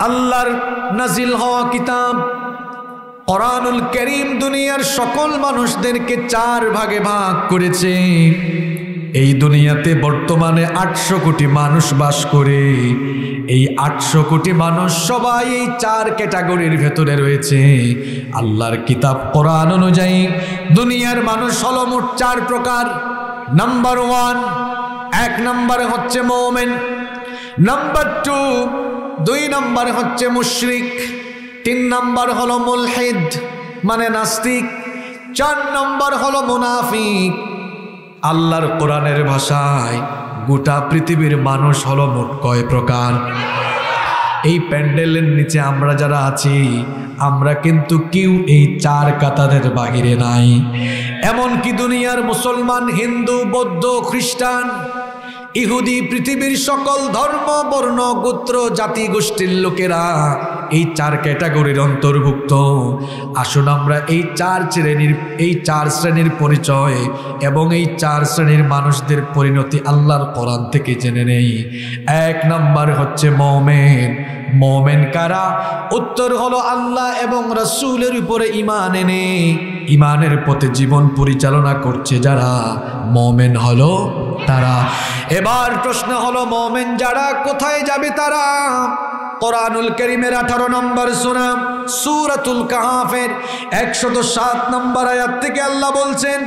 আল্লাহর নাজিল হওয়া কিতাব কোরআনুল কারীম দুনিয়ার সকল মানুষদেরকে 4 ভাগে ভাগ করেছে। এই দুনিয়াতে বর্তমানে 800 কোটি মানুষ বাস করে। এই 800 কোটি মানুষ সবাই এই 4 ক্যাটাগরির ভেতরে রয়েছে। আল্লাহর কিতাব কোরআন অনুযায়ী দুনিয়ার মানুষ হলো মোট 4 প্রকার। নাম্বার 1, 1 নম্বরে হচ্ছে মুমিন। নাম্বার 2, 2 নম্বরে হচ্ছে মুশরিক। 3 নম্বর হলো মুলহিদ মানে নাস্তিক। 4 নম্বর হলো মুনাফিক। আল্লাহর কোরআনের ভাষায় গোটা পৃথিবীর মানুষ হলো মোট কয় প্রকার? এই প্যান্ডেলের নিচে আমরা যারা আছি আমরা কিন্তু কেউ এই 4 কাতারের বাহিরে নাই। এমনকি দুনিয়ার মুসলমান, হিন্দু, বৌদ্ধ, খ্রিস্টান, ইহুদি, পৃথিবীর সকল ধর্ম, বর্ণ, গোত্র, জাতি গোষ্ঠীর লোকেরা এই 4 ক্যাটাগরির অন্তর্ভুক্ত। আসুন আমরা এই 4 শ্রেণীর পরিচয় এবং এই 4 শ্রেণীর মানুষদের পরিণতি আল্লাহর কোরআন থেকে জেনে নেই। 1 নম্বর হচ্ছে মুমিন। মুমিন কারা? উত্তর হলো আল্লাহ এবং রাসূলের উপরে ঈমান এনে ঈমানের পথে জীবন পরিচালনা করছে যারা, মুমিন হলো তারা। এবার প্রশ্ন হলো মুমিন যারা কোথায় যাবে তারা? কোরআনুল কারীমের 18 নম্বর সূরা সূরাতুল কাহফের 107 নম্বর আয়াত থেকে আল্লাহ বলছেন,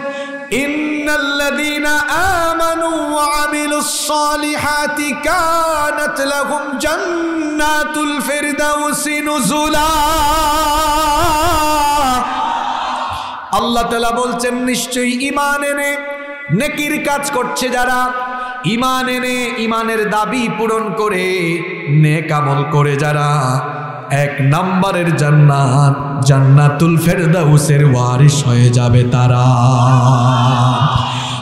ইন্নাল্লাযীনা আমানু ওয়া আমিলুস সালিহাতি কানাত লাহুম জান্নাতুল ফিরদাউসি নুজুলা। আল্লাহ তাআলা বলছেন নিশ্চয়ই ঈমান এনে নেকির কাজ করছে যারা, ঈমান এনে ঈমানের দাবি পূরণ করে নেক আমল করে যারা, 1 নম্বরের জান্নাত জান্নাতুল ফেরদাউসের ওয়ারিস হয়ে যাবে তারা।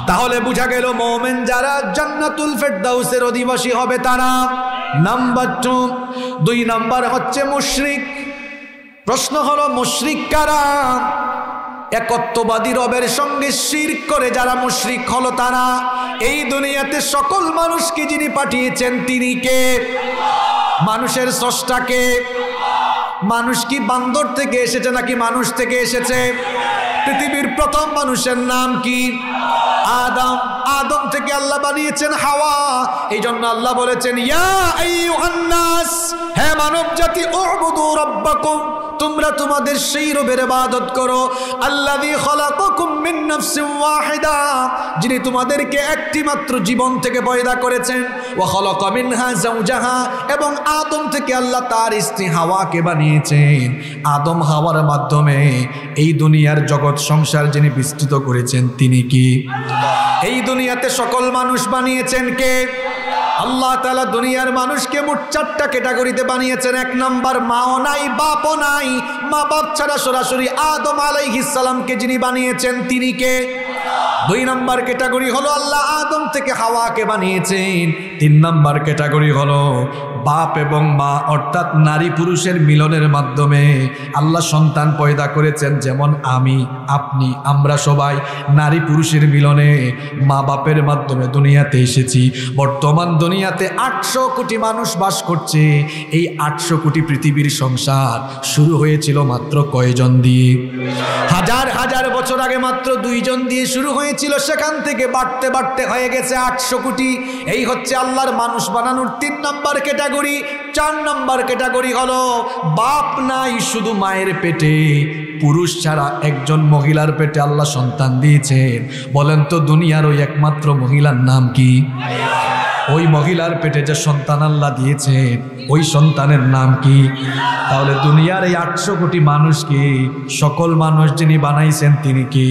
তাহলে বোঝা গেল মুমিন যারা জান্নাতুল ফেরদাউসের অধিবাসী হবে তারা। নাম্বার 2 নম্বর হচ্ছে মুশরিক। প্রশ্ন হলো মুশরিক কারা? একত্ববাদী রবের সঙ্গে শিরক করে যারা মুশরিক হলো তারা। এই দুনিয়াতে সকল মানুষকে যিনি পাঠিয়েছেন তিনি কে? মানুষের স্রষ্টাকে। মানুষ কি বান্দর থেকে এসেছে নাকি মানুষ থেকে এসেছে? পৃথিবীর প্রথম মানুষের নাম কি? আদম। আদম থেকে আল্লাহ বানিয়েছেন হাওয়া। এই জন্য আল্লাহ বলেছেন, ইয়া আইয়ুহান নাস, হে মানব জাতি, উবুদু রাব্বাকুম, তোমরা তোমাদের সেই রবের ইবাদত করো, আল্লাযী খালাকাকুম মিন নাফসিন ওয়াহিদা, যিনি তোমাদেরকে একটি মাত্র জীবন থেকে পয়দা করেছেন, ওয়া খালাকা মিনহা যাওজাহা, এবং আদম থেকে আল্লাহ তার স্ত্রী হাওয়াকে বানিয়েছেন। আদম হাওয়ার মাধ্যমে এই দুনিয়ার জগৎ সংসার যিনি বিস্তৃত করেছেন তিনি কি? এই দুনিয়াতে সকল মানুষ বানিয়েছেন কে? আল্লাহ তাআলা দুনিয়ার মানুষকে মোট 4টা ক্যাটাগরিতে বানিয়েছেন। 1 নম্বর, মাও নাই বাপও নাই, মা বাপ ছাড়া সরাসরি আদম আলাইহিস সালামকে যিনি বানিয়েছেন তিনি কে? 2 নম্বর ক্যাটাগরি হলো আল্লাহ আদম থেকে হাওয়াকে বানিয়েছেন। 3 নম্বর ক্যাটাগরি হলো বাপ এবং মা অর্থাৎ নারী পুরুষের মিলনের মাধ্যমে আল্লাহ সন্তান পয়দা করেছেন। যেমন আমি, আপনি, আমরা সবাই নারী পুরুষের মিলনে মা বাপের মাধ্যমে দুনিয়াতে এসেছি। বর্তমান দুনিয়াতে 800 কোটি মানুষ বাস করছে। এই 800 কোটি পৃথিবীর সংসার শুরু হয়েছিল মাত্র কয়জন দিয়ে? হাজার হাজার বছর আগে মাত্র 2 জন দিয়ে শুরু হয়েছিল। সেখান থেকে বাড়তে বাড়তে হয়ে গেছে 800 কোটি। এই হচ্ছে আল্লাহর মানুষ বানানোর 3 নম্বর ক্যাটাগরি। 4 নম্বর ক্যাটাগরি হলো বাপ নাই, শুধু মায়ের পেটে, পুরুষ ছাড়া একজন মহিলার পেটে আল্লাহ সন্তান দিয়েছেন। বলেন তো দুনিয়ার ওই একমাত্র মহিলার নাম কি? ওই মহিলার পেটে যে সন্তান আল্লাহ দিয়েছেন ওই সন্তানের নাম কি? তাহলে দুনিয়ার এই 800 কোটি মানুষকে সকল মানুষ যিনি বানাইছেন তিনি কি?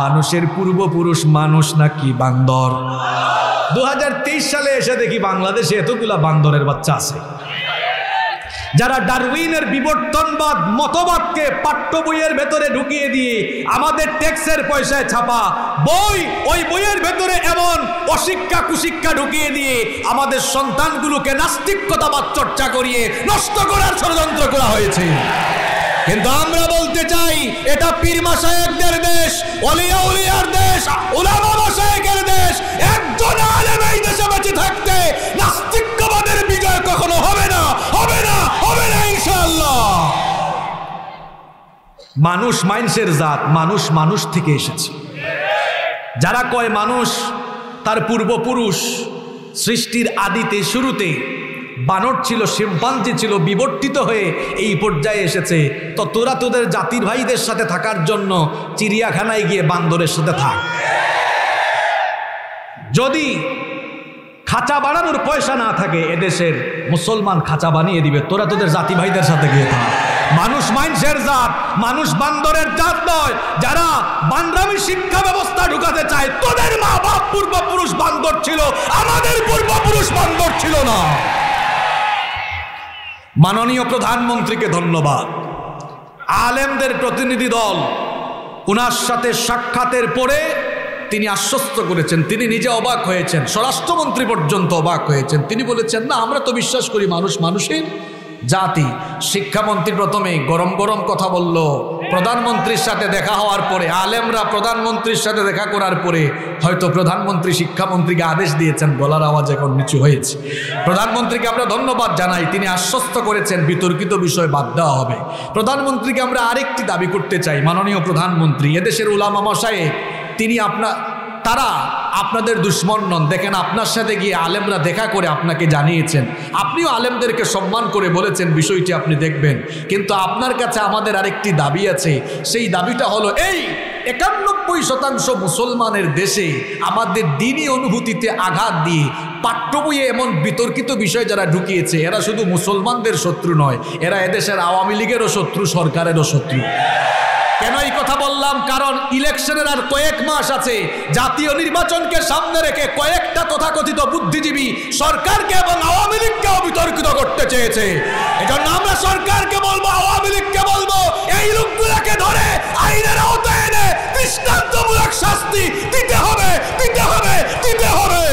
মানুষের পূর্বপুরুষ মানুষ নাকি বান্দর? 2023 সালে এসে দেখি বাংলাদেশে এতগুলা বান্দরের বাচ্চা আছে যারা ডারউইনের বিবর্তনবাদ মতবাদকে পাঠ্য বইয়ের ভেতরে ঢুকিয়ে দিয়ে আমাদের ট্যাক্সের পয়সায় ছাপা বই, ওই বইয়ের ভেতরে এমন অশিক্ষা কুশিক্ষা ঢুকিয়ে দিয়ে আমাদের সন্তানগুলোকে নাস্তিকতাবাদ চর্চা করিয়ে নষ্ট করার ষড়যন্ত্র করা হয়েছে। কিন্তু আমরা বলতে চাই এটা পীর মাশায়েখদের দেশ, ওলিয়া উলিয়ার দেশ, উলামা মাশায়েখের দেশ। একজন আলেম এই দেশে বেঁচে থাকতে নাস্তিকবাদের বিজয় কখনো হবে না, হবে না, মানুষ মানুষের জাত, মানুষ মানুষ থেকে এসেছে। যারা কয় মানুষ তার পূর্বপুরুষ সৃষ্টির আদিতে শুরুতে বানর ছিল, শিম্পাঞ্জি ছিল, বিবর্তিত হয়ে এই পর্যায়ে এসেছে, তো তোরা তোদের জাতির ভাইদের সাথে থাকার জন্য চিড়িয়াখানায় গিয়ে বান্দরের সাথে থাক। যদি খাঁচা বানানোর পয়সা না থাকে এদেশের মুসলমান খাঁচা বানিয়ে দিবে, তোরা তোদের জাতি ভাইদের সাথে গিয়ে থাক। মানুষ মানুষের জাত, মানুষ বান্দরের জাত নয়। যারা বান্দরামি শিক্ষা ব্যবস্থা ঢুকাতে চায়, তোদের মা বাপ পূর্বপুরুষ বান্দর ছিল, আমাদের পূর্বপুরুষ বান্দর ছিল না। মাননীয় প্রধানমন্ত্রীকে ধন্যবাদ। আলেমদের প্রতিনিধি দল ওনার সাথে সাক্ষাতের পরে তিনি আশ্বস্ত করেছেন, তিনি নিজে অবাক হয়েছেন, স্বরাষ্ট্রমন্ত্রী পর্যন্ত অবাক হয়েছেন। তিনি বলেছেন, না আমরা তো বিশ্বাস করি মানুষ মানুষের জাতি। শিক্ষামন্ত্রী প্রথমে গরম গরম কথা বলল, প্রধানমন্ত্রীর সাথে দেখা হওয়ার পরে, আলেমরা প্রধানমন্ত্রীর সাথে দেখা করার পরে হয়তো প্রধানমন্ত্রী শিক্ষামন্ত্রীকে আদেশ দিয়েছেন, গলার আওয়াজ এখন নিচু হয়েছে। প্রধানমন্ত্রীকে আমরা ধন্যবাদ জানাই, তিনি আশ্বস্ত করেছেন বিতর্কিত বিষয় বাদ দেওয়া হবে। প্রধানমন্ত্রীকে আমরা আরেকটি দাবি করতে চাই, মাননীয় প্রধানমন্ত্রী, এদেশের উলামা মাশায়েখ তারা আপনাদের দুশ্মন নন। দেখেন, আপনার সাথে গিয়ে আলেমরা দেখা করে আপনাকে জানিয়েছেন, আপনিও আলেমদেরকে সম্মান করে বলেছেন বিষয়টি আপনি দেখবেন। কিন্তু আপনার কাছে আমাদের আরেকটি দাবি আছে, সেই দাবিটা হলো এই 91% মুসলমানের দেশে আমাদের দ্বীনি অনুভূতিতে আঘাত দিয়ে পাঠ্য বইয়ে এমন বিতর্কিত বিষয় যারা ঢুকিয়েছে, এরা শুধু মুসলমানদের শত্রু নয়, এরা এদেশের আওয়ামী লীগেরও শত্রু, সরকারেরও শত্রু। কেন এই কথা বললাম? কারণ ইলেকশনের আর কয়েক মাস আছে, জাতীয় নির্বাচনকে সামনে রেখে কয়েকটা তথাকথিত বুদ্ধিজীবী সরকারকে এবং আওয়ামী লীগকেও বিতর্কিত করতে চেয়েছে। এজন্য আমরা সরকারকে বলবো, আওয়ামী লীগকে বলবো, এই লোকগুলোকে ধরে আইনের আওতায় এনে দৃষ্টান্তমূলক শাস্তি দিতে হবে, দিতে হবে, দিতে হবে।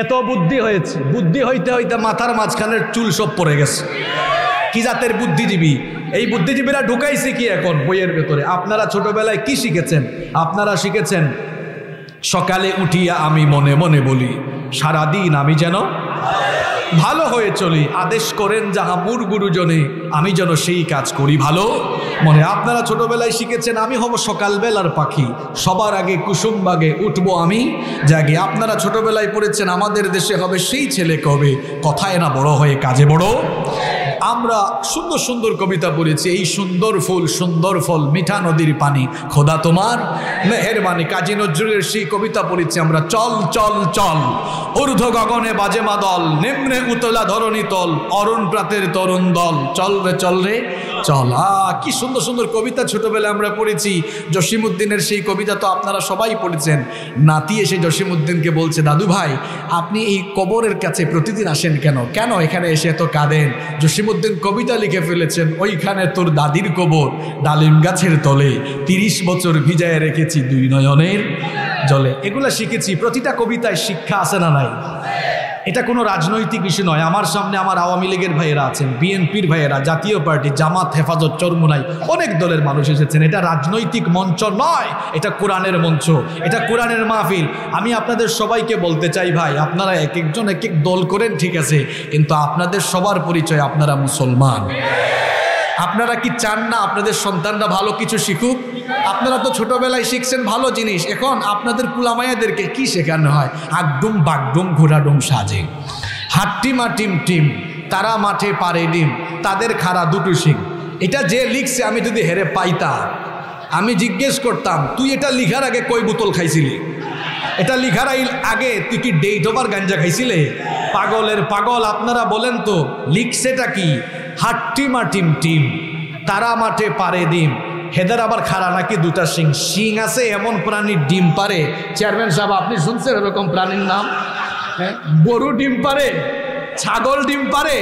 এত বুদ্ধি হয়েছে, বুদ্ধি হইতে হইতে মাথার মাঝখানের চুল সব পড়ে গেছে। কি জাতের বুদ্ধিজীবী? এই বুদ্ধিজীবীরা ঢুকাইছে কি এখন বইয়ের ভেতরে? আপনারা ছোটবেলায় কি শিখেছেন? আপনারা শিখেছেন, সকালে উঠিয়া আমি মনে মনে বলি, সারাদিন আমি যেন ভালো হয়ে চলি, আদেশ করেন যাহা মোর গুরুজনে, আমি যেন সেই কাজ করি ভালো মনে। আপনারা ছোটবেলায় শিখেছেন, আমি হব সকালবেলার পাখি, সবার আগে কুসুম বাগে উঠবো আমি জাগে। আপনারা ছোটবেলায় পড়েছেন, আমাদের দেশে হবে সেই ছেলে কবে, কথায় না বড় হয়ে কাজে বড়। আমরা সুন্দর সুন্দর কবিতা পড়েছি, এই সুন্দর ফুল সুন্দর ফল, মিঠা নদীর পানি, খোদা তোমার মেহেরবানি। কাজী নজরুলের সেই কবিতা পড়েছি আমরা, চল চল চল ঊর্ধ্ব গগনে বাজে মাদল, নিম্নে উতলা ধরণী তল, অরুণ প্রাতের তরুণ দল, চল রে চল রে চল। কি সুন্দর সুন্দর কবিতা ছোটবেলায় আমরা পড়েছি। জসিমউদ্দিনের সেই কবিতা তো আপনারা সবাই পড়েছেন। নাতি এসে জসিমউদ্দিনকে বলছে, দাদু ভাই আপনি এই কবরের কাছে প্রতিদিন আসেন কেন? কেন এখানে এসে এত কাঁদেন? জসিমউদ্দিন কবিতা লিখে ফেলেছেন, ওইখানে তোর দাদির কবর, ডালিম গাছের তলে 30 বছর ভিজায় রেখেছি দুই নয়নের জলে। এগুলা শিখেছি। প্রতিটা কবিতায় শিক্ষা আছে না নাই? এটা কোনো রাজনৈতিক বিষয় নয়। আমার সামনে আমার আওয়ামী লীগের ভাইয়েরা আছেন, বিএনপির ভাইয়েরা, জাতীয় পার্টি, জামাত, হেফাজত, চরমুনাই, অনেক দলের মানুষ এসেছেন। এটা রাজনৈতিক মঞ্চ নয়, এটা কোরআনের মঞ্চ, এটা কোরআনের মাহফিল। আমি আপনাদের সবাইকে বলতে চাই, ভাই আপনারা এক একজন এক এক দল করেন ঠিক আছে, কিন্তু আপনাদের সবার পরিচয় আপনারা মুসলমান। আপনারা কি চান না আপনাদের সন্তানরা ভালো কিছু শিখুক? আপনারা তো ছোটবেলায় শিখছেন ভালো জিনিস, এখন আপনাদের কুলামায়াদেরকে কি শেখানো হয়? আগডুম বাগডুম ঘোড়াডুম সাজে, হাট্টিমা টিম টিম, তারা মাঠে পারে ডিম, তাদের খাড়া দুটো শিং। এটা যে লিখছে, আমি যদি হেরে পাইতাম, আমি জিজ্ঞেস করতাম, তুই এটা লিখার আগে কই বোতল খাইছিলি? এটা লিখার আগে তুই কি ডেট ওভার গাঞ্জা খাইছিলে? পাগলের পাগল। আপনারা বলেন তো লিখছেটা কি? হাট্টিমা টিম টিম, তারা মাঠে পারে ডিম, হেদার আবার খাড়া নাকি দুটা শিং। শিং আছে এমন প্রাণীর ডিম পারে? চেয়ারম্যান সাহেব আপনি শুনছেন এরকম প্রাণীর নাম? গরু ডিম পারে, ছাগল ডিম পারে,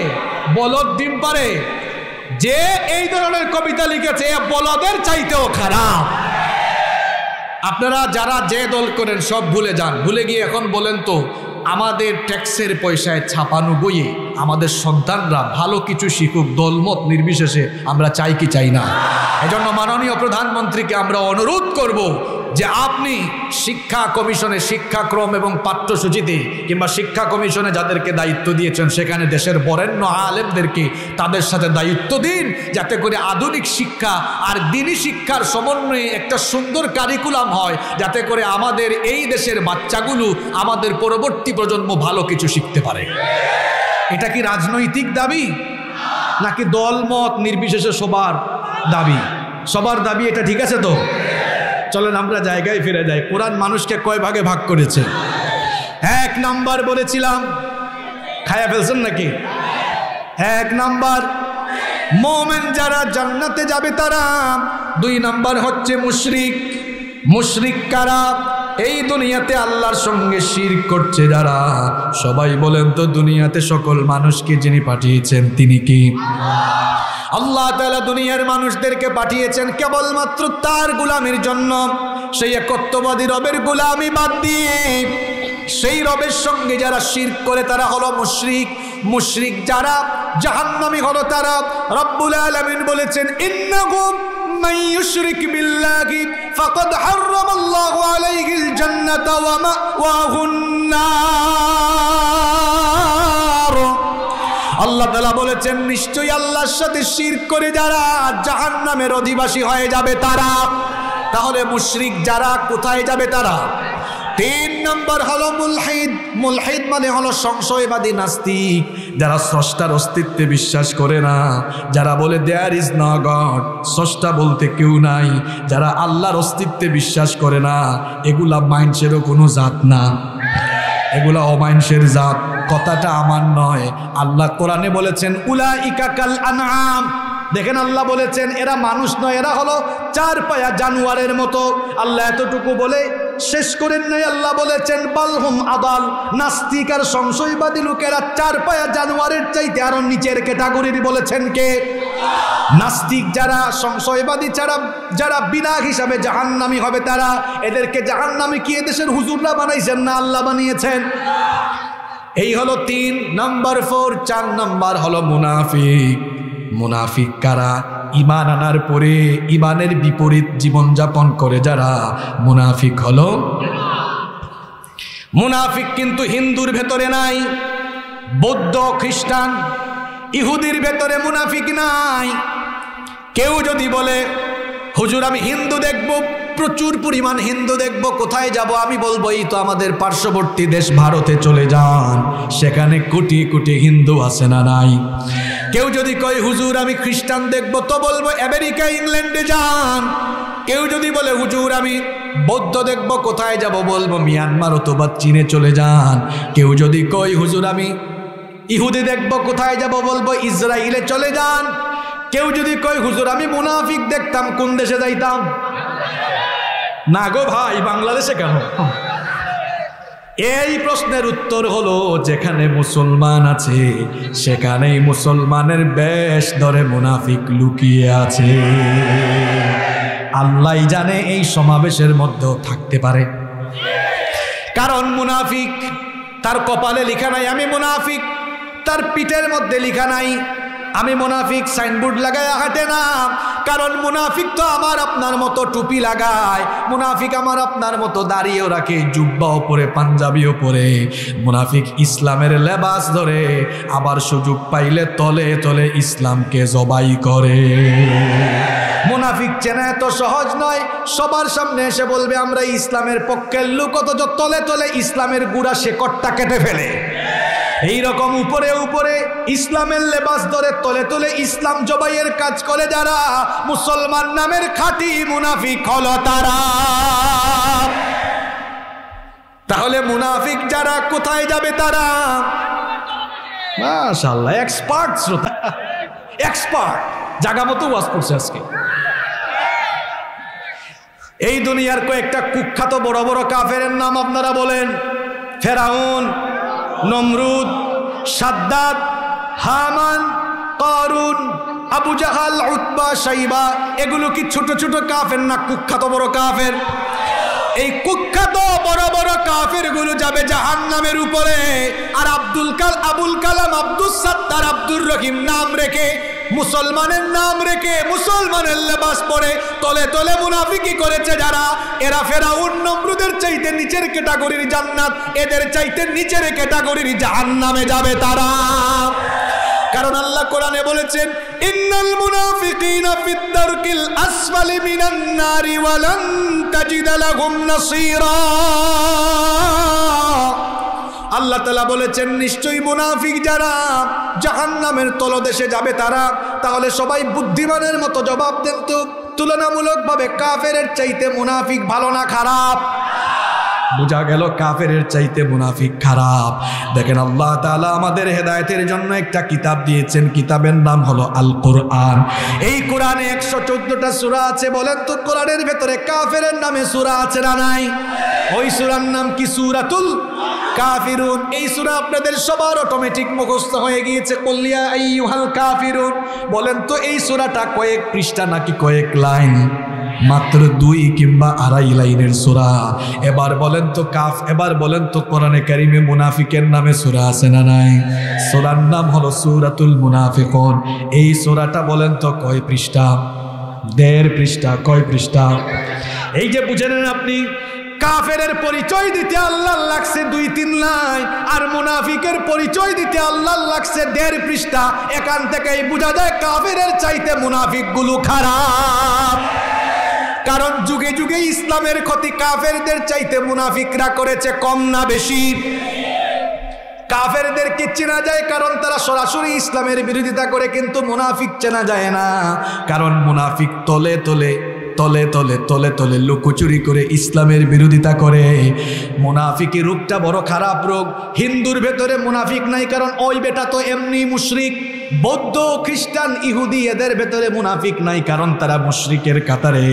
বলদ ডিম পারে। যে এই ধরনের কবিতা লিখেছে বলদের চাইতেও খারাপ। আপনারা যারা যে দল করেন সব ভুলে যান, ভুলে গিয়ে এখন বলেন তো, আমাদের ট্যাক্সের পয়সায় ছাপানো বইয়ে আমাদের সন্তানরা ভালো কিছু শিখুক, দলমত নির্বিশেষে। আমরা চাই কি চাই না? এজন্য মাননীয় প্রধানমন্ত্রীকে আমরা অনুরোধ করব, যে আপনি শিক্ষা কমিশনে শিক্ষাক্রম এবং পাঠ্যসূচিতে কিংবা শিক্ষা কমিশনে যাদেরকে দায়িত্ব দিয়েছেন সেখানে দেশের বরেণ্য আলেমদেরকে তাদের সাথে দায়িত্ব দিন, যাতে করে আধুনিক শিক্ষা আর দ্বীনি শিক্ষার সমন্বয়ে একটা সুন্দর কারিকুলাম হয়, যাতে করে আমাদের এই দেশের বাচ্চাগুলো আমাদের পরবর্তী প্রজন্ম ভালো কিছু শিখতে পারে। এটা কি রাজনৈতিক দাবি নাকি দলমত নির্বিশেষে সবার দাবি? সবার দাবি, এটা ঠিক আছে তো? চলেন আমরা জায়গায় ফিরে যাই। কোরআন মানুষকে কয় ভাগে ভাগ করেছে? 1 নাম্বার বলেছিলাম, খায়া ফেলছেন নাকি? 1 নাম্বার মুমিন যারা জান্নাতে যাবে তারা। 2 নাম্বার হচ্ছে মুশরিক। মুশরিক কারা? এই দুনিয়াতে আল্লাহর সঙ্গে শিরক করছে যারা। সবাই বলেন তো, দুনিয়াতে সকল মানুষকে যিনি পাঠিয়েছেন তিনি কি? আল্লাহ তাআলা দুনিয়ার মানুষদেরকে পাঠিয়েছেন কেবলমাত্র তার গোলামির জন্য। সেই একত্ববাদী রবের গোলামি বাদ দিয়ে সেই রবের সঙ্গে যারা শিরক করে তারা হলো মুশরিক। মুশরিক যারা জাহান্নামী হলো তারা। রব্বুল আলামিন বলেছেন, ইন্নাহুম মান ইউশরিক বিল্লাহি ফাকাদ হারামাল্লাহু আলাইহিল জান্নাতা ওয়া মাওয়াহুন নার। আল্লাহ তাআলা বলেছেন, নিশ্চয়ই আল্লাহর সাথে শিরক করে যারা জাহান্নামের অধিবাসী হয়ে যাবে তারা। তাহলে মুশরিক যারা কোথায় যাবে তারা? 3 নম্বর হলো মুলহিদ। মুলহিদ মানে হলো সংশয়বাদী নাস্তিক, যারা স্রষ্টার অস্তিত্বে বিশ্বাস করে না, যারা বলে দেয়ার ইজ নো গড, স্রষ্টা বলতে কেউ নাই, যারা আল্লাহর অস্তিত্বে বিশ্বাস করে না, এগুলা মাইন্ডসেরও কোনো জাত না, এগুলা অমাইন্সের জাত। কথাটা আমার নয়, আল্লাহ কোরআনে বলেছেন উলাইকা কাল আনআম। দেখেন আল্লাহ বলেছেন এরা মানুষ নয়, এরা হলো 4 পায়া জানোয়ারের মতো। আল্লাহ এতটুকু বলে শেষ করেন নাই, আল্লাহ বলেছেন বালহুম আদাল। নাস্তিক আর সংশয়বাদী লোকেরা 4 পায়া জানোয়ারের চাইতে আরো নিচের ক্যাটাগরির বলেছেন কে? নাস্তিক যারা, সংশয়বাদী যারা বিনা হিসাবে জাহান্নামী হবে তারা। এদেরকে জাহান্নামী কি এদেশের হুজুররা বানাইছেন না আল্লাহ বানিয়েছেন? এই হলো 3 নাম্বার 4। 4 নাম্বার হলো মুনাফিক। মুনাফিক কারা? ঈমান আনার পরে ঈমানের বিপরীত জীবনযাপন করে যারা। মুনাফিক হলো, মুনাফিক কিন্তু হিন্দুর ভেতরে নাই, বৌদ্ধ খ্রিস্টান ইহুদির ভেতরে মুনাফিক নাই। কেউ যদি বলে হুজুর আমি হিন্দু দেখব, প্রচুর পরিমাণ হিন্দু দেখব, কোথায় যাব? আমি বলবো এই তো আমাদের পার্শ্ববর্তী দেশ ভারতে চলে যান, সেখানে কোটি কোটি হিন্দু আছে না নাই? কেউ যদি কয় হুজুর আমি খ্রিস্টান দেখব, তো বলবো আমেরিকা ইংল্যান্ডে যান। কেউ যদি বলে হুজুর আমি বৌদ্ধ দেখব, কোথায় যাব? বলবো মিয়ানমার অথবা চীনে চলে যান। কেউ যদি কয় হুজুর আমি ইহুদি দেখব, কোথায় যাব? বলবো ইসরায়েলে চলে যান। কেউ যদি কয় হুজুর আমি মুনাফিক দেখতাম, কোন দেশে যাইতাম? না গো ভাই, বাংলাদেশে কেন? এই প্রশ্নের উত্তর হলো যেখানে মুসলমান আছে সেখানেই মুসলমানের বেশ ধরে মুনাফিক লুকিয়ে আছে। আল্লাহই জানে এই সমাবেশের মধ্যেও থাকতে পারে। কারণ মুনাফিক তার কপালে লেখা নাই আমি মুনাফিক, তার পিঠের মধ্যে লেখা নাই আমি মুনাফিক, সাইনবোর্ড লাগায় হাঁটে না। কারণ মুনাফিক তো আমার আপনার মতো টুপি লাগায়, মুনাফিক আমার আপনার মতো দাড়িও রাখে, জুব্বাও পরে, পাঞ্জাবিও পরে। মুনাফিক ইসলামের লেবাস ধরে, আবার সুযোগ পাইলে তলে তলে ইসলামকে জবাই করে। মুনাফিক চেনা এত সহজ নয়। সবার সামনে এসে বলবে আমরা ইসলামের পক্ষের লোক, অথচ তলে তলে ইসলামের গুড়া শেকড়টা কেটে ফেলে। এইরকম উপরে উপরে ইসলামের লেবাস ধরে তলে তলে ইসলাম জবাইয়ের কাজ করে যারা, মুসলমান নামের খাঁটি মুনাফিক হলো তারা। তাহলে মুনাফিক যারা কোথায় যাবে তারা? মাশাআল্লাহ, এক্সপার্ট শ্রোতা, এক্সপার্ট জায়গা মতো ওয়াজ করছে আজকে। এই দুনিয়ার কয়েকটা কুখ্যাত বড় বড় কাফেরের নাম আপনারা বলেন। ফেরাউন, নমরুদ, সাদ্দাত, হামান, কারুন, আবু জাহাল, উতবা, সাইবা, এগুলো কি ছোট ছোট কাফের না কুখ্যাত বড় কাফের? এই কুখ্যাত বড় বড় কাফের গুলো যাবে জাহান্নামের উপরে। আর আবুল কালাম, আব্দুস সাত্তার, আব্দুর রহিম নাম রেখে মুসলমানের নাম রেখে মুসলমানের লেবাস পরে তলে তলে মুনাফিকি করেছে যারা, এরা ফেরাউন নমরুদের চাইতে নিচের ক্যাটাগরির জান্নাত, এদের চাইতে নিচের ক্যাটাগরির জাহান্নামে যাবে তারা। কারণ আল্লাহ কোরআনে বলেছেন, ইন্নাল মুনাফিকিনা ফিদ দারকিল আসফালি মিনান নারি ওয়া লান তাজিদ লাহুম নাসীরা। আল্লাহ তাআলা বলেছেন, নিশ্চয়ই মুনাফিক যারা জাহান্নামের তলদেশে যাবে তারা। তাহলে সবাই বুদ্ধিমানের মতো জবাব দেন তো, তুলনামূলকভাবে কাফেরের চাইতে মুনাফিক ভালো না খারাপ? বোঝা গেল কাফেরের চাইতে মুনাফিক খারাপ। দেখেন আল্লাহ তাআলা আমাদের হেদায়েতের জন্য একটা কিতাব দিয়েছেন, কিতাবের নাম হলো আল কোরআন। এই কোরআনে 114টা সূরা আছে। বলেন তো কোরআনের ভেতরে কাফেরের নামে সূরা আছে না নাই? ওই সূরার নাম কি? সূরাতুল কাফিরুন। এই সূরা আপনাদের সবার অটোমেটিক মুখস্থ হয়ে গিয়েছে, কুল ইয়া আইয়ুহাল কাফিরুন। বলেন তো এই সূরাটা কয়েক পৃষ্ঠা নাকি কয়েক লাইন? মাত্র 2 কিংবা 2.5 লাইনের সূরা। এবার বলেন তো কোরআনে কারিমে মুনাফিকের নামে সূরা আছে না নাই? সূরার নাম হলো সূরাতুল মুনাফিকুন। এই সূরাটা বলেন তো কয় পৃষ্ঠা? 1.5 পৃষ্ঠা। কয় পৃষ্ঠা? এই যে বুঝে নেন আপনি, কাফেরের পরিচয় দিতে আল্লাহ লাগছে 2-3 লাইন, আর মুনাফিকের পরিচয় দিতে আল্লাহ লাগছে 1.5 পৃষ্ঠা। এখান থেকেই বোঝা যায় কাফেরের চাইতে মুনাফিকগুলো খারাপ। কারণ যুগে যুগে ইসলামের ক্ষতি কাফেরদের চাইতে মুনাফিকরা করেছে, কম না বেশি? কাফেরদেরকে চেনা যায় কারণ তারা সরাসরি ইসলামের বিরোধিতা করে, কিন্তু মুনাফিক চেনা যায় না। কারণ মুনাফিক তলে তলে লুকোচুরি করে ইসলামের বিরোধিতা করে। মুনাফিকি রূপটা বড় খারাপ রোগ। হিন্দুর ভেতরে মুনাফিক নাই, কারণ ওই বেটা তো এমনি মুশরিক। বৌদ্ধ, খ্রিস্টান, ইহুদি এদের ভেতরে মুনাফিক নাই, কারণ তারা মুশরিকের কাতারে।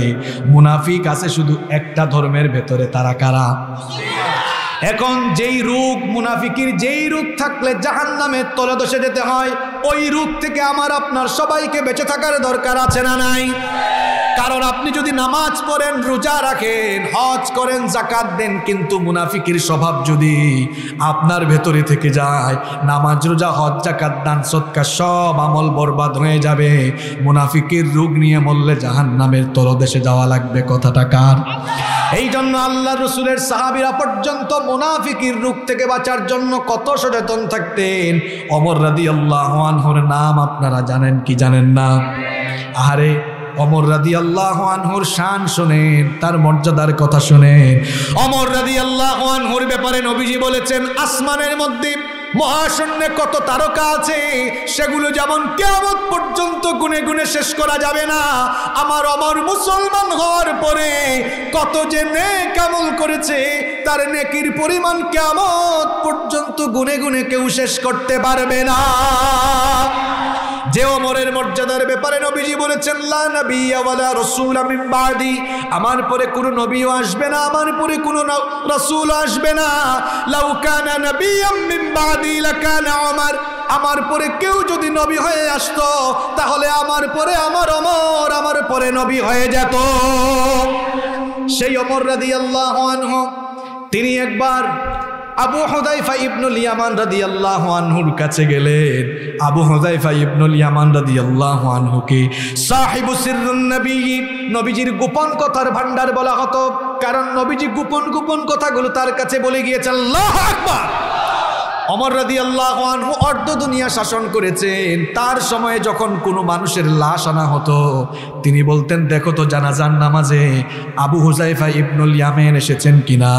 মুনাফিক আছে শুধু একটা ধর্মের ভেতরে, তারা কারা? এখন যেই রূপ মুনাফিকির, যেই রূপ থাকলে জাহান্নামের তলদেশে যেতে হয়, ওই রূপ থেকে আমার আপনার সবাইকে বেঁচে থাকার দরকার আছে না নাই? কারণ আপনি যদি নামাজ পড়েন, রোজা রাখেন, হজ করেন, যাকাত দেন, কিন্তু মুনাফিকের স্বভাব যদি আপনার ভেতরে থেকে যায়, নামাজ, রোজা, হজ, যাকাত, দান, সদকা সব আমল বরবাদ হয়ে যাবে। মুনাফিকের রোগ নিয়ে মরলে জাহান্নামের তলদেশে যাওয়া লাগবে। কথাটা কার? এই জন্য আল্লাহ রসুলের সাহাবীরা পর্যন্ত মুনাফিকের রোগ থেকে বাঁচার জন্য কত সচেতন থাকতেন। ওমর রাদিয়াল্লাহু আনহুর নাম আপনারা জানেন কি জানেন না? আরে ওমর রাদিয়াল্লাহু আনহুর শান শুনেন, তার মর্যাদার কথা শুনেন। ওমর রাদিয়াল্লাহু আনহুর ব্যাপারে নবীজি বলেছেন, আসমানের মধ্যে মহাশূন্যে কত তারকা আছে, সেগুলো যেমন কিয়ামত পর্যন্ত গুনে গুনে শেষ করা যাবে না। আমার ওমর মুসলমান হওয়ার পরে কত যে নেক আমল করেছে, তার নেকির পরিমাণ কিয়ামত পর্যন্ত গুনে গুনে কেউ শেষ করতে পারবে না। যে ওমরের মর্যাদার ব্যাপারে নবীজি বলেছেন, লা নাবিয়্যা ওয়ালা রাসূলা মিন বাদি, আমার পরে কোনো নবীও আসবে না, আমার পরে কোনো রাসূল আসবে না। লাউ কানা নাবিয়্যাম মিন বাদি লাকানা ওমর, আমার পরে কেউ যদি নবী হয়ে আসতো, তাহলে আমার পরে আমার ওমর আমার পরে নবী হয়ে যেত। সেই ওমর রাদিয়াল্লাহু আনহু, তিনি একবার আবু হুযায়ফা ইবনুল ইয়ামান রাদিয়াল্লাহু আনহুর কাছে গেলেন। আবু হুযায়ফা ইবনুল ইয়ামান রাদিয়াল্লাহু আনহুকে সাহিবু সিররুন নবী, নবীজির গোপন কথার ভান্ডার বলা হতো, কারণ নবীজি গোপন গোপন কথাগুলো তার কাছে বলে গিয়েছেন। আল্লাহু আকবার। ওমর রাদিয়াল্লাহু আনহু অর্ধ দুনিয়া শাসন করেছেন। তার সময়ে যখন কোনো মানুষের লাশ আনা হতো, তিনি বলতেন, দেখো তো জানাজার নামাজে আবু হুযায়ফা ইবনুল ইয়ামান এসেছেন কিনা।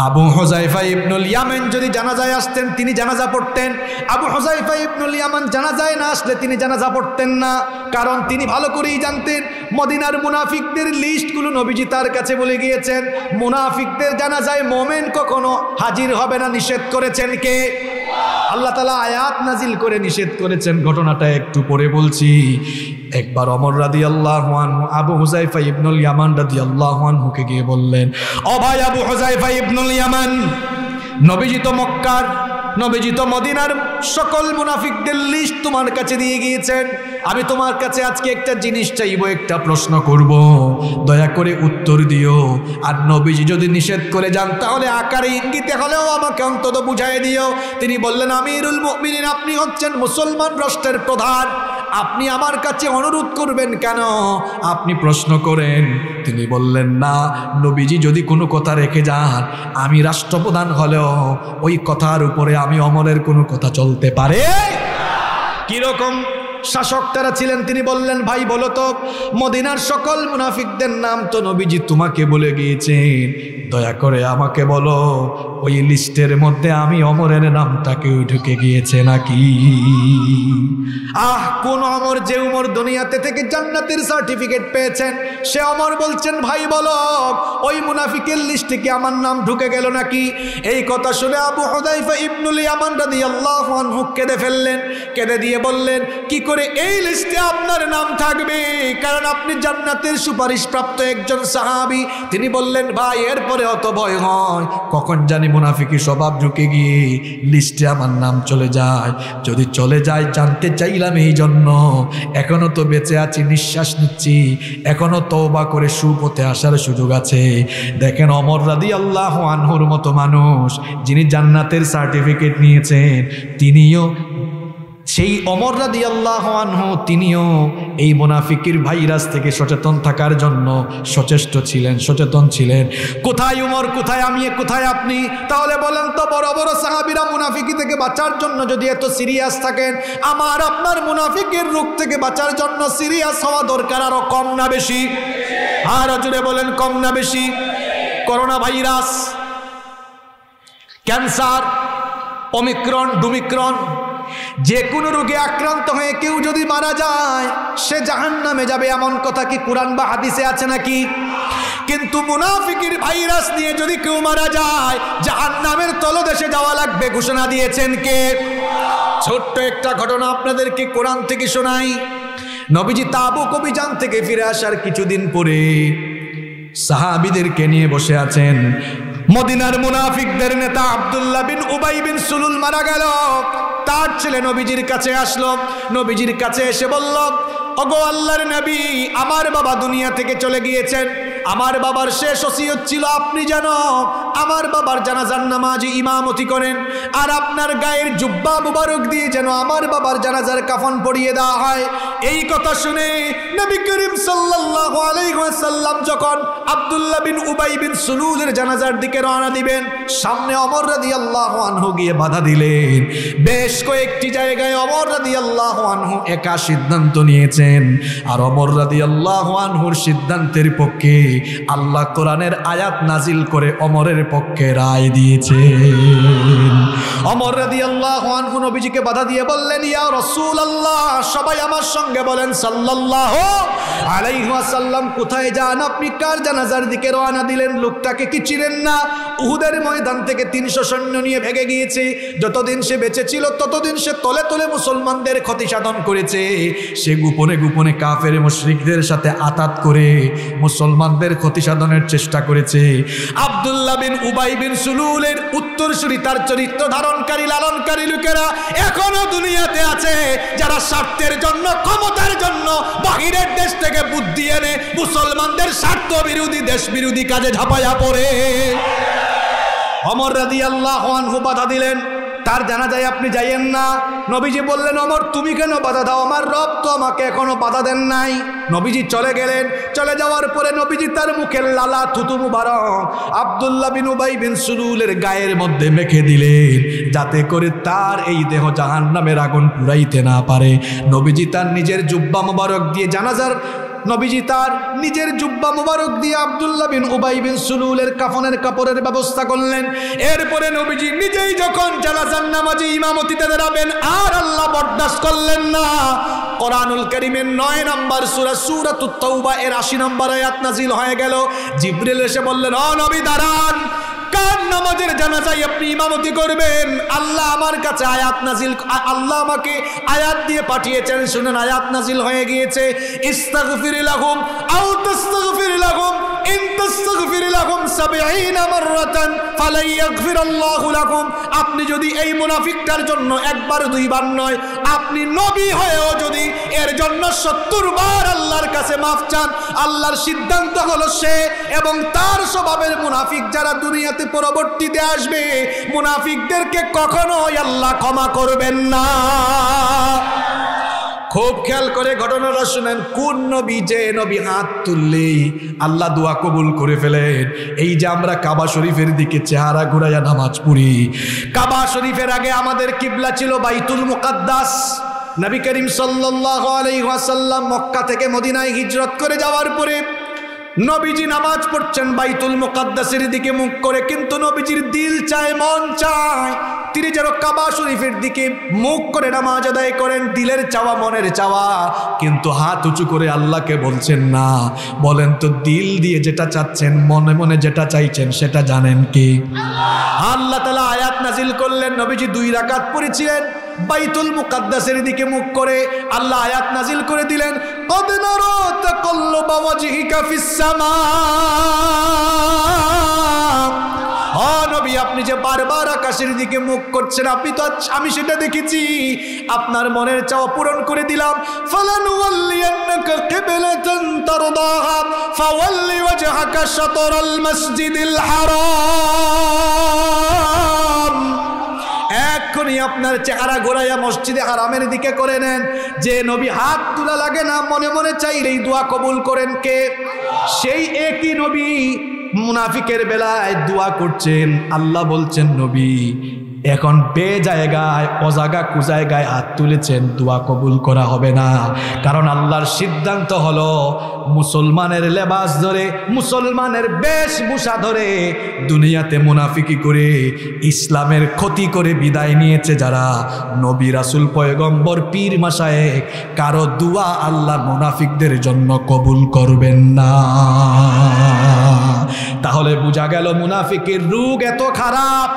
আবু হুযায়ফা ইবনুল ইয়ামান যদি জানাজায় আসতেন, তিনি জানাজা পড়তেন। আবু হুযায়ফা ইবনুল ইয়ামান জানাজায় না আসলে তিনি জানাজা পড়তেন না, কারণ তিনি ভালো করেই জানতেন মদিনার মুনাফিকদের লিস্টগুলো নবীজি তার কাছে বলে গিয়েছেন। মুনাফিকদের জানাজায় মোমেন কখনো হাজির হবে না, নিষেধ করেছেন কে? আল্লাহ তাআলা আয়াত নাজিল করে নিষেধ করেছেন। ঘটনাটা একটু পরে বলছি। একবার ওমর রাদিয়াল্লাহু আনহু আবু হুযায়ফা ইবনুল ইয়ামান রাদিয়াল্লাহু আনহুকে গিয়ে বললেন, ও ভাই আবু হুযায়ফা ইবনুল ইয়ামান, নবীজি তো মক্কার, নবীজি তো মদিনার সকল মুনাফিকদের লিস্ট তোমার কাছে দিয়ে গিয়েছেন। আমি তোমার কাছে আজকে একটা জিনিস চাইবো, একটা প্রশ্ন করব, দয়া করে উত্তর দিও। আর নবীজি যদি নিষেধ করে যান, তাহলে আকারে ইঙ্গিতে হলেও আমাকে অন্তত বুঝাই দিও। তিনি বললেন, আমিরুল মুমিনিন, আপনি হচ্ছেন মুসলমান রাষ্ট্রের প্রধান, আপনি আমার কাছে অনুরোধ করবেন কেন? আপনি প্রশ্ন করেন। তিনি বললেন, না, নবীজি যদি কোনো কথা রেখে যান, আমি রাষ্ট্রপ্রধান হলেও ওই কথার উপরে আমি অমরের কোনো কথা চলতে পারে। কিরকম শাসক তারা ছিলেন? তিনি বললেন, ভাই বলো তো, মদিনার সকল মুনাফিকদের নাম তো নবীজি তোমাকে বলে গিয়েছেন, দয়া করে আমাকে বলো ওই লিস্টের মধ্যে আমি অমরের নামটা কেউ ঢুকে গিয়েছে নাকি? কোন অমর? যে উমর দুনিয়াতে থেকে জান্নাতের সার্টিফিকেট পেয়েছেন সে অমর বলছেন, ভাই বলো ওই মুনাফিকের লিস্টে কি আমার নাম ঢুকে গেল নাকি? এই কথা শুনে আবু হুযায়ফা ইবনুল ইয়ামান রাদিয়াল্লাহু আনহু কেঁদে ফেললেন। কেঁদে দিয়ে বললেন, কি করে এই লিস্টে আপনার নাম থাকবে? কারণ আপনি জান্নাতের সুপারিশপ্রাপ্ত একজন সাহাবী। তিনি বললেন, ভাই এরপরে অত ভয় হয়, কখন জানি মুনাফিকি স্বভাব ঢুকে গিয়ে লিস্টে আমার নাম চলে যায়। যদি চলে যায় জানতে চাইলাম এই জন্য, এখনো তো বেঁচে আছি, নিঃশ্বাস নিচ্ছি, এখনো তওবা করে সুপথে আসার সুযোগ আছে। দেখেন ওমর রাদিয়াল্লাহু আনহুর মতো মানুষ যিনি জান্নাতের সার্টিফিকেট নিয়েছেন, তিনিও সেই ওমর রাদিয়াল্লাহু আনহু তিনিও এই মুনাফিকের ভাইরাস থেকে সচেতন থাকার জন্য সচেতন ছিলেন। কোথায় উমর, কোথায় আমি, কোথায় আপনি? তাহলে বলেন তো, বড় বড় সাহাবীরা মুনাফিকি থেকে বাঁচার জন্য যদি এত সিরিয়াস থাকেন, আমার আপনার মুনাফিকের রোগ থেকে বাঁচার জন্য সিরিয়াস হওয়া দরকার আরো কম না বেশি? আর জুড়ে বলেন, কম না বেশি? করোনা ভাইরাস, ক্যান্সার, ওমিক্রন, ডুমিক্রন, যে কোনো রোগে আক্রান্ত হয়ে কেউ যদি মারা যায় সে জাহান্নামে যাবে, এমন কথা কি কোরআন বা হাদিসে আছে নাকি? কিন্তু মুনাফিকের ভাইরাস নিয়ে যদি কেউ মারা যায় জাহান্নামের তলদেশে যাওয়া লাগবে, ঘোষণা দিয়েছেন কে? ছোট্ট একটা ঘটনা আপনাদেরকে কোরআন থেকে শোনাই। নবীজি তাবুক অভিযান থেকে ফিরে আসার কিছুদিন পরে সাহাবীদেরকে নিয়ে বসে আছেন। মদিনার মুনাফিকদের নেতা আব্দুল্লাহ বিন উবাই বিন সুলুল মারা গেল। তার ছেলে নবীজির কাছে আসলো। নবীজির কাছে এসে বলল, ওগো আল্লাহর নবী, আমার বাবা দুনিয়া থেকে চলে গিয়েছেন। আমার বাবার শেষ ওসিয়ত ছিল আপনি যেন আমার বাবার জানাজার নামাজে ইমামতি করেন, আর আপনার গায়ের জুব্বা মুবারক দিয়ে যেন আমার বাবার জানাজার কাফন পরিয়ে দেওয়া হয়। এই কথা শুনে নবী করিম সাল্লাল্লাহু আলাইহি ওয়াসাল্লাম যখন আব্দুল্লাহ বিন উবাই বিন সুলুলের জানাজার দিকে রওনা দিবেন, সামনে ওমর রাদিয়াল্লাহু আনহু গিয়ে বাধা দিলেন। বেশ কয়েকটি জায়গায় ওমর রাদিয়াল্লাহু আনহু একা সিদ্ধান্ত নিয়েছেন, আর ওমর রাদিয়াল্লাহু আনহুর সিদ্ধান্তের পক্ষে আল্লাহ কোরআনের আয়াত নাজিল করে ওমরের পক্ষে রায় দিয়েছেন। ওমর রাদিয়াল্লাহু আনহু নবীজিকে বাধা দিয়ে বললেন, ইয়া রাসূলুল্লাহ, সবাই আমার সঙ্গে বলেন সাল্লাল্লাহু আলাইহি ওয়াসাল্লাম, কোথায় যান আপনি? কার জানাজার দিকে রওনা দিলেন? লোকটাকে কি চিনেন না? উহুদের ময়দান থেকে 300 সৈন্য নিয়ে ভেগে গিয়েছে। যতদিন সে বেঁচে ছিল ততদিন সে তলে তলে মুসলমানদের ক্ষতি সাধন করেছে। সে গোপনে গোপনে কাফের মুশরিকদের সাথে আতাত করে মুসলমানদের ক্ষতি সাধনের চেষ্টা করেছে। আব্দুল্লাহ বিন উবাই বিন সুলুলের উত্তরসূরি, তার চরিত্র ধারণকারী লালনকারী লোকেরা এখনো দুনিয়াতে আছে, যারা স্বার্থের জন্য, ক্ষমতার জন্য বাহিরের দেশ থেকে বুদ্ধি এনে মুসলমানদের স্বার্থ বিরোধী, দেশ বিরোধী কাজে ঝাঁপাইয়া পড়ে। ওমর রাদিয়াল্লাহু আনহু বাধা দিলেন, তার জানাজায় আপনি যাইয়েন না। নবীজি বললেন, ওমর তুমি কেন বাধা দাও? আমার রব তো আমাকে এখনো বাধা দেন নাই। নবীজি চলে গেলেন। চলে যাওয়ার পরে নবীজি তার মুখের লালা থুতু মুবারক আব্দুল্লাহ বিন উবাই বিন সুলুলের গায়ের মধ্যে মেখে দিলেন, যাতে করে তার এই দেহ জাহান্নামের আগুন পুরাইতে না পারে। নবীজি তার নিজের জুব্বা মুবারক দিয়ে জুব্বা মুবারক দিয়ে আব্দুল্লাহ বিন উবাই বিন সুলুলের কাফনের কাপড়ের ব্যবস্থা করলেন। এরপরে নবীজি নিজেই যখন জানাজার নামাজে ইমামতিতে দাঁড়াবেন, আর আল্লাহ বরদাস্ত করলেন না। কোরআনুল কারীমের 9 নম্বর সূরা সূরাতুত তাওবা এর 80 নম্বর আয়াত নাযিল হয়ে গেল। জিবরিল এসে বললেন, ও নবী দাঁড়ান, কার নামাজের জানাজায় আপনি ইমামতি করবেন? আল্লাহ আমার কাছে আল্লাহ আমাকে আয়াত দিয়ে পাঠিয়েছেন। শুনেন, আয়াত নাজিল হয়ে গিয়েছে, ইস্তাগফির লাহুম আও তাস্তাগফির লাহুম ইন তাস্তাগফির লাহুম 70 মাররাতান ফালা ইয়াগফিরাল্লাহু লাকুম। আপনি যদি এই মুনাফিকটার জন্য একবার দুইবার নয়, আপনি নবী হয়েও যদি এর জন্য 70 বার আল্লাহর কাছে মাফ চান, আল্লাহর সিদ্ধান্ত হলো সে এবং তার স্বভাবের মুনাফিক যারা দুনিয়াতে পরবর্তীতে আসবে, মুনাফিকদেরকে কখনোই আল্লাহ ক্ষমা করবেন না। খুব খুব খেয়াল করে ঘটনাটা শুনেন। কোন নবী, যে নবী হাত তুললেই আল্লাহ দোয়া কবুল করে ফেলেন। এই যে আমরা কাবা শরীফের দিকে চেহারা ঘুরাইয়া নামাজ পড়ি, কাবা শরীফের আগে আমাদের কিবলা ছিল বাইতুল মুকাদ্দাস। নবী করিম সাল্লাল্লাহু আলাইহি ওয়াসাল্লাম মক্কা থেকে মদিনায় হিজরত করে যাওয়ার পরে নবীজি নামাজ পড়ছেন বাইতুল মুকাদ্দাসের দিকে মুখ করে, কিন্তু নবীজির দিল চায়, মন চায় তিনি যেন কাবা শরীফের দিকে মুখ করে নামাজ আদায় করেন, দিলের চাওয়া, মনের চাওয়া। কিন্তু হাত উঁচু করে আল্লাহকে বলছেন না। বলেন তো, দিল দিয়ে যেটা চাচ্ছেন, মনে মনে যেটা চাইছেন, সেটা জানেন কি? আল্লাহ তাআলা আয়াত নাজিল করলেন। নবীজি 2 রাকাত পড়েছিলেন বাইতুল মুকাদ্দাসের দিকে মুখ করে। আল্লাহ আয়াত নাজিল করে দিলেন, কদ নারা তাকাল্লুবা ওয়াজহিকা ফিস সামা। ও নবী, আপনি যে বারবার আকাশের দিকে মুখ করছেন, আপনি তো, আমি সেটা দেখেছি। আপনার মনের চাওয়া পূরণ করে দিলাম। ফালানুওয়াল্লিয়ান্নাকা কিবলাতান তারদাহা ফাওয়াল্লি ওয়াজহাকা শাতরাল মাসজিদিল হারাম। এক্ষুনি আপনার চেহারা ঘোরাইয়া মসজিদে হারামের দিকে করে নেন। যে নবী হাত তোলা লাগে না, মনে মনে চাইলেই দোয়া কবুল করেন কে? সেই একই নবী মুনাফিকের বেলায় দোয়া করছেন। আল্লাহ বলছেন, নবী এখন বেজায়গায়, অজাগা কুজায়গায় হাত তুলেছেন, দোয়া কবুল করা হবে না। কারণ আল্লাহর সিদ্ধান্ত হলো, মুসলমানের লেবাস ধরে, মুসলমানের বেশভূষা ধরে দুনিয়াতে মুনাফিকি করে ইসলামের ক্ষতি করে বিদায় নিয়েছে যারা, নবী, রাসূল, পয়গম্বর, পীর, মাশায়েখ, কারো দোয়া আল্লাহ মুনাফিকদের জন্য কবুল করবেন না। তাহলে বোঝা গেল মুনাফিকের রোগ এত খারাপ।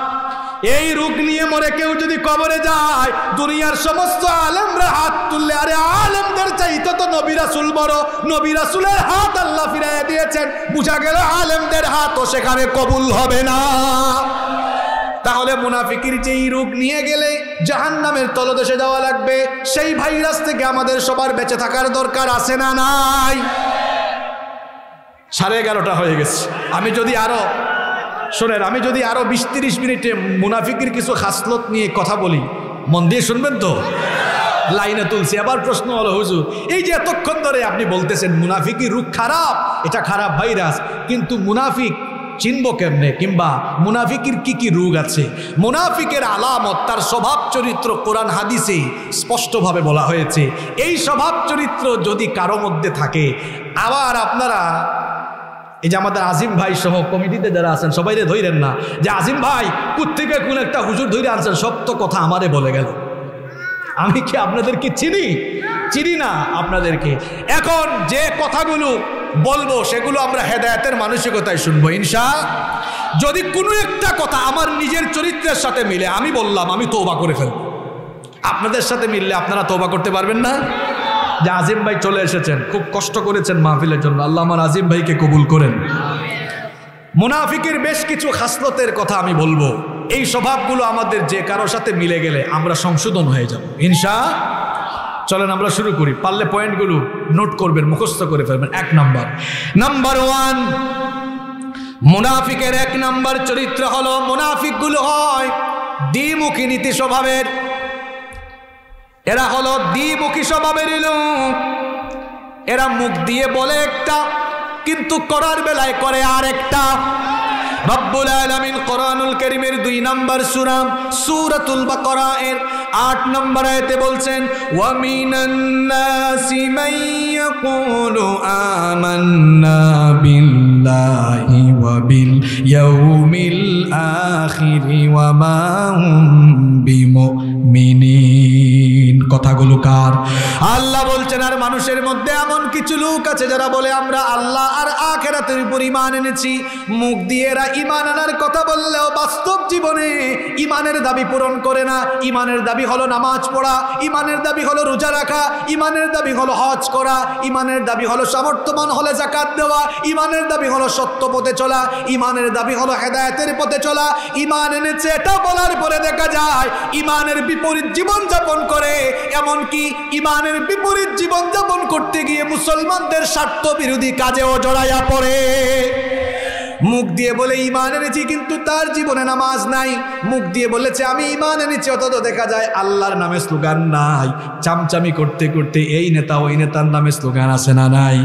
এই রোগ নিয়ে মরে কেউ যদি কবরে যায়, দুনিয়ার সমস্ত আলেমরা হাত তুললে, আরে আলেমদের চাইতে তো নবী রাসূল বড়, নবী রাসূলের হাত আল্লাহ ফিরাইয়া দিয়েছেন। বুঝা গেল আলেমদের হাতও সেখানে কবুল হবে না। তাহলে মুনাফিকির যেই রোগ নিয়ে গেলে জাহান্নামের তলদেশে যাওয়া লাগবে, সেই ভাইরাস থেকে আমাদের সবার বেঁচে থাকার দরকার আছে না নাই? 11:30 হয়ে গেছে। আমি যদি আরো 20-30 মিনিটে মুনাফিকের কিছু খাসলত নিয়ে কথা বলি, মন দিয়ে শুনবেন তো? লাইনে তুলছি। আবার প্রশ্ন হলো, হুজুর এই যে এতক্ষণ ধরে আপনি বলতেছেন মুনাফিকি রোগ খারাপ, এটা খারাপ ভাইরাস, কিন্তু মুনাফিক চিনব কেমনে, কিংবা মুনাফিকের কি কি রোগ আছে? মুনাফিকের আলামত তার স্বভাব চরিত্র কোরআন হাদিসে স্পষ্টভাবে বলা হয়েছে। এই স্বভাব চরিত্র যদি কারো মধ্যে থাকে, আবার আপনারা এই যে আমাদের আজিম ভাই সহ কমিটিতে যারা আছেন সবাইরে ধইরেন না যে আজিম ভাই কোত্থেকে কোন একটা হুজুর ধরে আনছেন, সত্য কথা আমারে বলে গেল। আমি কি আপনাদেরকে চিনি না আপনাদেরকে। এখন যে কথাগুলো বলবো সেগুলো আমরা হেদায়েতের মানসিকতায় শুনবো ইনশাআল্লাহ। যদি কোনো একটা কথা আমার নিজের চরিত্রের সাথে মিলে, আমি বললাম আমি তওবা করে ফেলব। আপনাদের সাথে মিললে আপনারা তওবা করতে পারবেন না? যে আজিম ভাই চলে এসেছেন, খুব কষ্ট করেছেন মাহফিলের জন্য, আল্লাহ আমার আজিম ভাইকে কবুল করেন। মুনাফিকের বেশ কিছু খাসলতের কথা আমি বলবো। এই স্বভাবগুলো আমাদের যে কারোর সাথে মিলে গেলে আমরা সংশোধন হয়ে যাব ইনশাআল্লাহ। চলেন আমরা শুরু করি। পারলে পয়েন্টগুলো নোট করবেন, মুখস্থ করে ফেলবেন। নাম্বার 1, মুনাফিকের 1 নাম্বার চরিত্র হলো, মুনাফিকগুলো হয় দ্বিমুখী নীতি স্বভাবের। এরা হলো দ্বিমুখী স্বভাবের লোক। এরা মুখ দিয়ে বলে একটা, কিন্তু করার বেলায় করে আরেকটা। রব্বুল আলামিন কোরআনুল কারীমের 2 নম্বর সূরা সূরাতুল বাকারা এর 8 নম্বর আয়াতে বলছেন, ওয়া মিনান নাসি মান ইয়াকুলু আমান্না বিল্লাহি ওয়া বিল ইয়াউমিল আখির ওয়া মা হুম বিমুমিনিন। কথাগুলো কার? আল্লাহ বলছেন, আর মানুষের মধ্যে এমন কিছু লোক আছে যারা বলে আমরা আল্লাহ আর আখিরাতের উপর ঈমান এনেছি। মুখ দিয়ে এরা ঈমান আনার কথা বললেও বাস্তব জীবনে ঈমানের দাবি পূরণ করে না। ঈমানের দাবি হলো নামাজ পড়া, ঈমানের দাবি হলো রোজা রাখা, ঈমানের দাবি হলো হজ করা, ঈমানের দাবি হলো সামর্থ্যবান হলে যাকাত দেওয়া, ঈমানের দাবি হলো সত্য পথে চলা, ঈমানের দাবি হলো হেদায়েতের পথে চলা। ঈমান এনেছে এটা বলার পরে দেখা যায় ঈমানের বিপরীত জীবন যাপন করে। এমনকি ঈমানের বিপরীত জীবন যাপন করতে গিয়ে মুসলমানদের স্বার্থ বিরোধী কাজেও জড়াইয়া পড়ে। মুখ দিয়ে বলে ঈমান এনেছি, কিন্তু তার জীবনে নামাজ নাই। মুখ দিয়ে বলেছে আমি ঈমান এনেছি, অথচ দেখা যায় আল্লাহর নামে স্লোগান নাই। চামচামি করতে করতে এই নেতা ওই নেতার নামে স্লোগান আছে না নাই?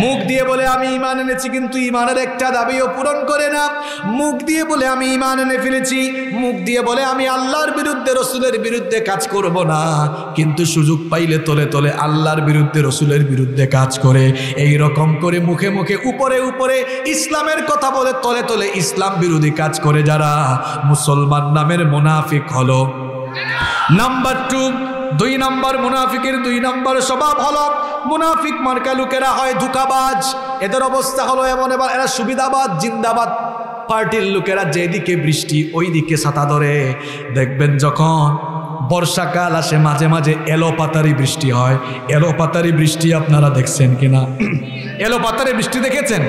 মুখ দিয়ে বলে আমি ঈমান এনেছি, কিন্তু ঈমানের একটা দাবিও পূরণ করে না। মুখ দিয়ে বলে আমি ঈমান এনে ফেলেছি, মুখ দিয়ে বলে আমি আল্লাহর বিরুদ্ধে রসুলের বিরুদ্ধে কাজ করব না, কিন্তু সুযোগ পাইলে তলে তলে আল্লাহর বিরুদ্ধে রসুলের বিরুদ্ধে কাজ করে। এই রকম করে মুখে মুখে উপরে উপরে ইসলামের কথা বলে তলে তলে ইসলাম বিরোধী কাজ করে যারা, মুসলমান নামের মুনাফিক হলো। নাম্বার 2, 2 নম্বর মুনাফিকের 2 নম্বর স্বভাব হলো মুনাফিক মার্কা লোকেরা হয় ধোঁকাবাজ। এদের অবস্থা হলো এমন, এবার এরা সুবিধাবাদ জিন্দাবাদ পার্টির লোকেরা, যেদিকে বৃষ্টি ওই দিকে ছাতা ধরে। দেখবেন যখন বর্ষাকাল আসে মাঝে মাঝে এলোপাতারি বৃষ্টি হয়। এলোপাতারি বৃষ্টি আপনারা দেখছেন কিনা? এলোপাতারি বৃষ্টি দেখেছেন?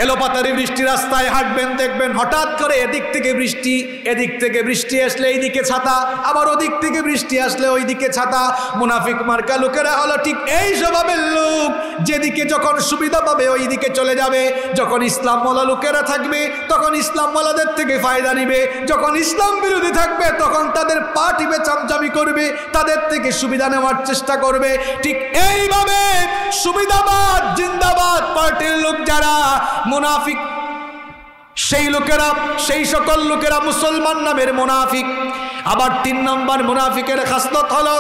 এলোপাতারি বৃষ্টি, রাস্তায় হাঁটবেন দেখবেন হঠাৎ করে এদিক থেকে বৃষ্টি, এদিক থেকে বৃষ্টি আসলে এইদিকে ছাতা, আবার ওদিক থেকে বৃষ্টি আসলে ওইদিকে ছাতা। মুনাফিক মার্কা লোকেরা হলো ঠিক এই স্বভাবের লোক, যেদিকে যখন সুবিধা পাবে ওই দিকে চলে যাবে। যখন ইসলামওয়ালা লোকেরা থাকবে তখন ইসলামওয়ালাদের থেকে ফায়দা নিবে, যখন ইসলাম বিরোধী থাকবে তখন তাদের পা টিপে চামচামি করবে, তাদের থেকে সুবিধা নেওয়ার চেষ্টা করবে। ঠিক এইভাবে সুবিধাবাদ জিন্দাবাদ পার্টির লোক যারা মুনাফিক, সেই লোকেরা, সেই সকল লোকেরা মুসলমান নামের মুনাফিক। আবার 3 নম্বর মুনাফিকের খাসলত হলো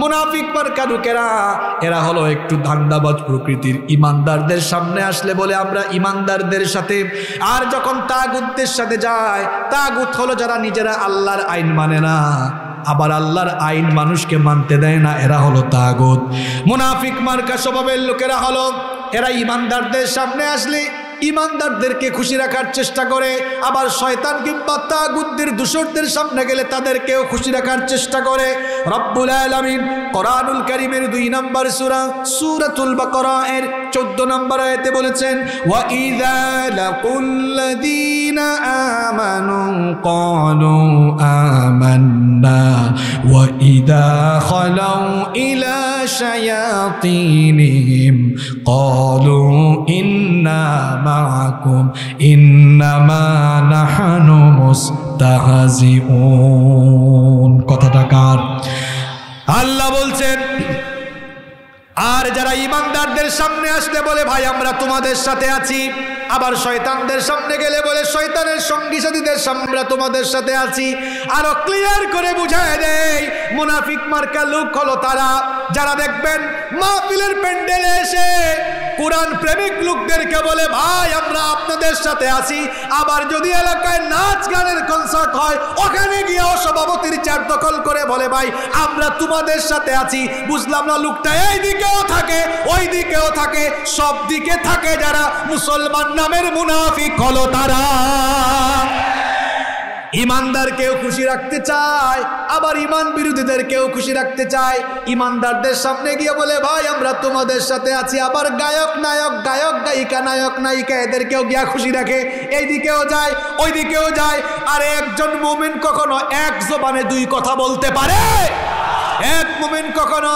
মুনাফিক মার্কা লোকেরা, এরা হলো একটু ধান্দাবাজ প্রকৃতির। ইমানদারদের সামনে আসলে বলে আমরা ইমানদারদের সাথে, আর যখন তাগুতদের সাথে যায়, তাগুত হলো যারা নিজেরা আল্লাহর আইন মানে না, আবার আল্লাহর আইন মানুষকে মানতে দেয় না, এরা হলো তাগুত। মুনাফিক মার্কা স্বভাবের লোকেরা হলো এরা ইমানদারদের সামনে আসলে ইমানদারদেরকে খুশি রাখার চেষ্টা করে, আবার শয়তান কিংবা তাগুতদের দূষরদের সামনে গেলে তাদেরকেও খুশি রাখার চেষ্টা করে। রব্বুল আলামিন কোরআনুল কারীমের 2 নম্বর সূরা সূরাতুল বাকারা এর 14 নম্বর আয়াতে বলেছেন, ওয়া ইযা লাকুল্লাযীনা আমানু ক্বালু আমান্না ওয়া ইযা খালাউ ইলা শায়াতিনিহিম ক্বালু ইন্না মাআকুম ইন্নামা নাহনু মুস্তাহজিউন। কথাটা কার? আল্লাহ বলছেন, আর যারা ইমানদারদের সামনে আসলে বলে ভাই আমরা তোমাদের সাথে আছি, আবার শয়তানদের সামনে গেলে বলে শয়তানের সঙ্গী সাথীদের সামনে আমরা তোমাদের সাথে আছি। আরো ক্লিয়ার করে বুঝায় দেয় মুনাফিক মার্কা লোক হলো তারা যারা দেখবেন মাহফিলের প্যান্ডেলে এসে কোরআন প্রেমিক লোকদেরকে বলে ভাই আমরা আপনাদের সাথে আছি, আবার যদি এলাকায় নাচ গানের কনসার্ট হয় ওখানে গিয়ে সভাপতির চেয়ার দখল করে বলে ভাই আমরা তোমাদের সাথে আছি। বুঝলাম না, লোকটা এই দিকেও থাকে ওই দিকেও থাকে, সব দিকে থাকে যারা মুসলমান নামের মুনাফিক হলো তারা। ইমানদারকেও খুশি রাখতে চায়, আবার ইমান বিরোধীদেরকেও খুশি রাখতে চায়। ইমানদারদের সামনে গিয়ে বলে ভাই আমরা তোমাদের সাথে আছি, আবার গায়ক নায়ক, গায়ক গায়িকা, নায়ক নায়িকা এদেরকেও গিয়া খুশি রাখে, এই দিকেও যায় ওই দিকেও যায়। আর একজন মুমিন কখনো এক জবানে 2 কথা বলতে পারে? এক মুমিন কখনো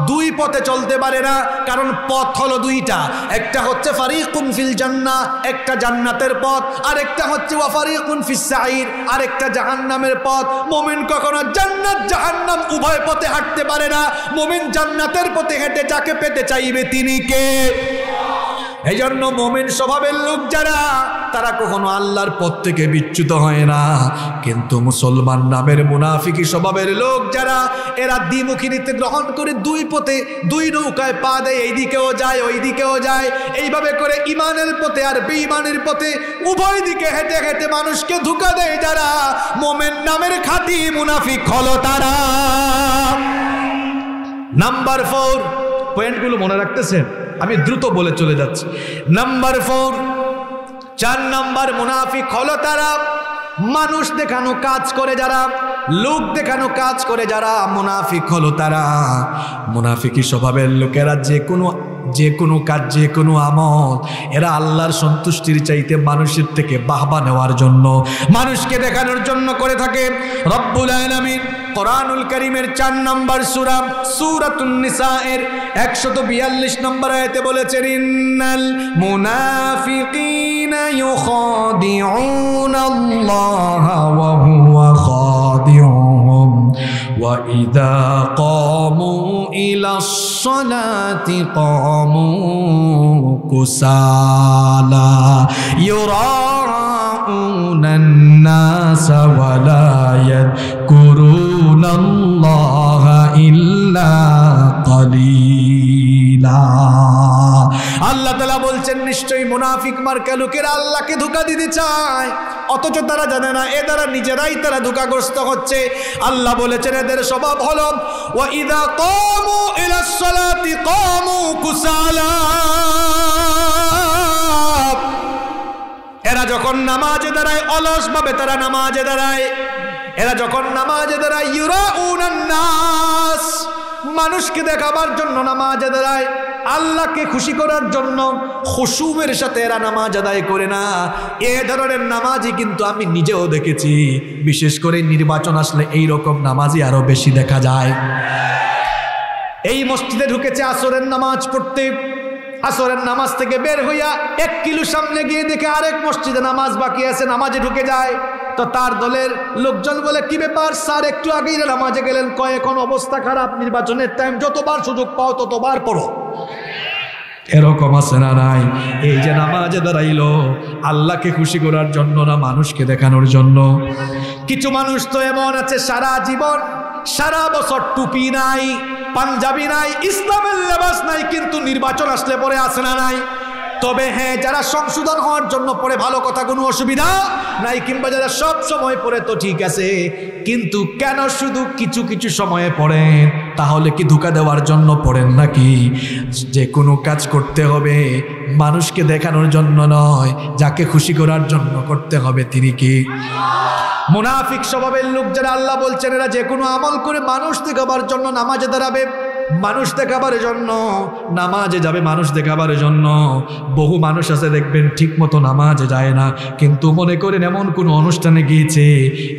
2 পথে চলতে পারে না, কারণ পথ হলো 2টা। একটা হচ্ছে ফারিকুন ফিল জান্নাহ, একটা জান্নাতের পথ, আর একটা হচ্ছে ওয়া ফারিকুন ফিস সাঈর, আর একটা জাহান্নামের পথ। মুমিন কখনো জান্নাত জাহান্নাম উভয় পথে হাঁটতে পারে না। মুমিন জান্নাতের পথে হেঁটে যাকে পেতে চাইবে তিনি কে? এই জন্য মুমিন স্বভাবের লোক যারা, তারা কখনো আল্লাহর পথ থেকে বিচ্যুত হয় না। কিন্তু মুসলমান নামের মুনাফিকি স্বভাবের লোক যারা, এরা দ্বিমুখী নীতি গ্রহণ করে 2 পথে 2 নৌকায় পা দেয়, এই দিকেও যায় ওই দিকেও যায়। এইভাবে করে ইমানের পথে আর বেঈমানের পথে উভয় দিকে হেঁটে হেঁটে মানুষকে ধোঁকা দেয় যারা, মুমিন নামের খাঁটি মুনাফিক হলো তারা। নাম্বার 4, পয়েন্টগুলো মনে রাখতেছেন? আমি দ্রুত বলে চলে যাচ্ছি। নাম্বার 4, 4 নম্বর মুনাফিক হলো তারা মানুষ দেখানো কাজ করে যারা, লোক দেখানো কাজ করে যারা মুনাফিক হলো তারা, মুনাফিকি স্বভাবের লোকেরা যে কোনো কাজ, যে কোনো আমল এরা আল্লাহর সন্তুষ্টির চাইতে মানুষের থেকে বাহবা নেওয়ার জন্য, মানুষকে দেখানোর জন্য করে থাকে। রব্বুল আলামিন কোরআনুল কারীমের 4 নম্বর সূরা সূরাতুন নিসা এর 142 নম্বর আয়াতে বলেছেন, ইন্নাল মুনাফিকিনা ইউখাদিউনাল্লাহা ওয়া হুয়া খাদিউহুম ওয়া ইযা কামু ইলাস সালাতি কামু কুসালা ইউরাউনান নাসা ওয়া লা ইয়াযকুরুনাল্লাহা ইল্লা কালিলা। আল্লাহ তাআলা বলছেন নিশ্চয়ই মুনাফিক মার্কা লোকেরা আল্লাহকে ধোঁকা দিতে চায়, অথচ তারা জানে না এ দ্বারা নিজেরাই তারা ধোঁকাগ্রস্ত হচ্ছে। আল্লাহ বলেছেন এদের স্বভাব হলো ওয়া ইযা কামু ইলাস সালাতি কামু কুসালা, এরা যখন নামাজে দাঁড়ায় অলস ভাবে তারা নামাজে দাঁড়ায়, এরা যখন নামাজে দাঁড়ায় ইউরাউনান নাস, মানুষকে দেখাবার জন্য নামাজে দাঁড়ায়, আল্লাহকে খুশি করার জন্য খুশুবের সাথে এরা নামাজ আদায় করে না। এ ধরনের নামাজই কিন্তু আমি নিজেও দেখেছি, বিশেষ করে নির্বাচন আসলে এই রকম নামাজই আরো বেশি দেখা যায়। এই মসজিদে ঢুকেছে আসরের নামাজ পড়তে, আসরের নামাজ থেকে বের হইয়া 1 কিলো সামনে গিয়ে দেখে আরেক মসজিদে নামাজ বাকি আছে, নামাজে ঢুকে যায়। তো তার দলের লোকজন বলে কি ব্যাপার স্যার, একটু আগেই নামাজে গেলেন, কয় এখন অবস্থা খারাপ, নির্বাচনের টাইম, যতবার সুযোগ পাও ততবার পড়ো। এরকম আছে না নাই? এই যে নামাজে দাঁড়াইলো আল্লাহকে খুশি করার জন্য না মানুষকে দেখানোর জন্য। কিছু মানুষ তো এমন আছে সারা জীবন সারা বছর টুপি নাই, পাঞ্জাবি নাই, ইসলামের লেবাস নাই, কিন্তু নির্বাচন আসলে পরে আসে না নাই। তবে হ্যাঁ, যারা সংশোধন হওয়ার জন্য পড়ে ভালো কথা, কোনো অসুবিধা নাই, কিংবা যারা সব সময় পড়ে তো ঠিক আছে, কিন্তু কেন শুধু কিছু কিছু সময়ে পড়েন? তাহলে কি ধোঁকা দেওয়ার জন্য পড়েন নাকি? যে কোনো কাজ করতে হবে মানুষকে দেখানোর জন্য নয়, যাকে খুশি করার জন্য করতে হবে, তিনি কি? মুনাফিক স্বভাবের লোক যারা, আল্লাহ বলছেন এরা যে কোনো আমল করে মানুষ দেখাবার জন্য নামাজে দাঁড়াবে, মানুষ দেখাবার জন্য নামাজে যাবে, মানুষ দেখাবার জন্য। বহু মানুষ আছে দেখবেন ঠিক মতো নামাজে যায় না, কিন্তু মনে করেন এমন কোনো অনুষ্ঠানে গিয়েছে,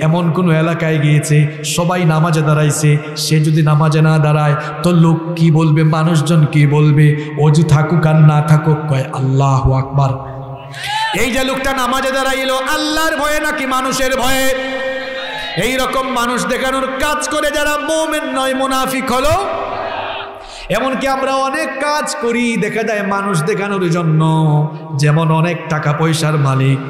এমন কোনো এলাকায় গিয়েছে, সবাই নামাজে দাঁড়াইছে, সে যদি নামাজে না দাঁড়ায় তো লোক কি বলবে, মানুষজন কি বলবে? অজু থাকুক আর না থাকুক, কয় আল্লাহু আকবার। এই যে লোকটা নামাজে দাঁড়াইলো আল্লাহর ভয়ে নাকি মানুষের ভয়ে? এই রকম মানুষ দেখানোর কাজ করে যারা মুমিন নয়, মুনাফিক হলো। এমনকি আমরা অনেক কাজ করি দেখা যায় মানুষ দেখানোর জন্য, যেমন অনেক টাকা পয়সার মালিক,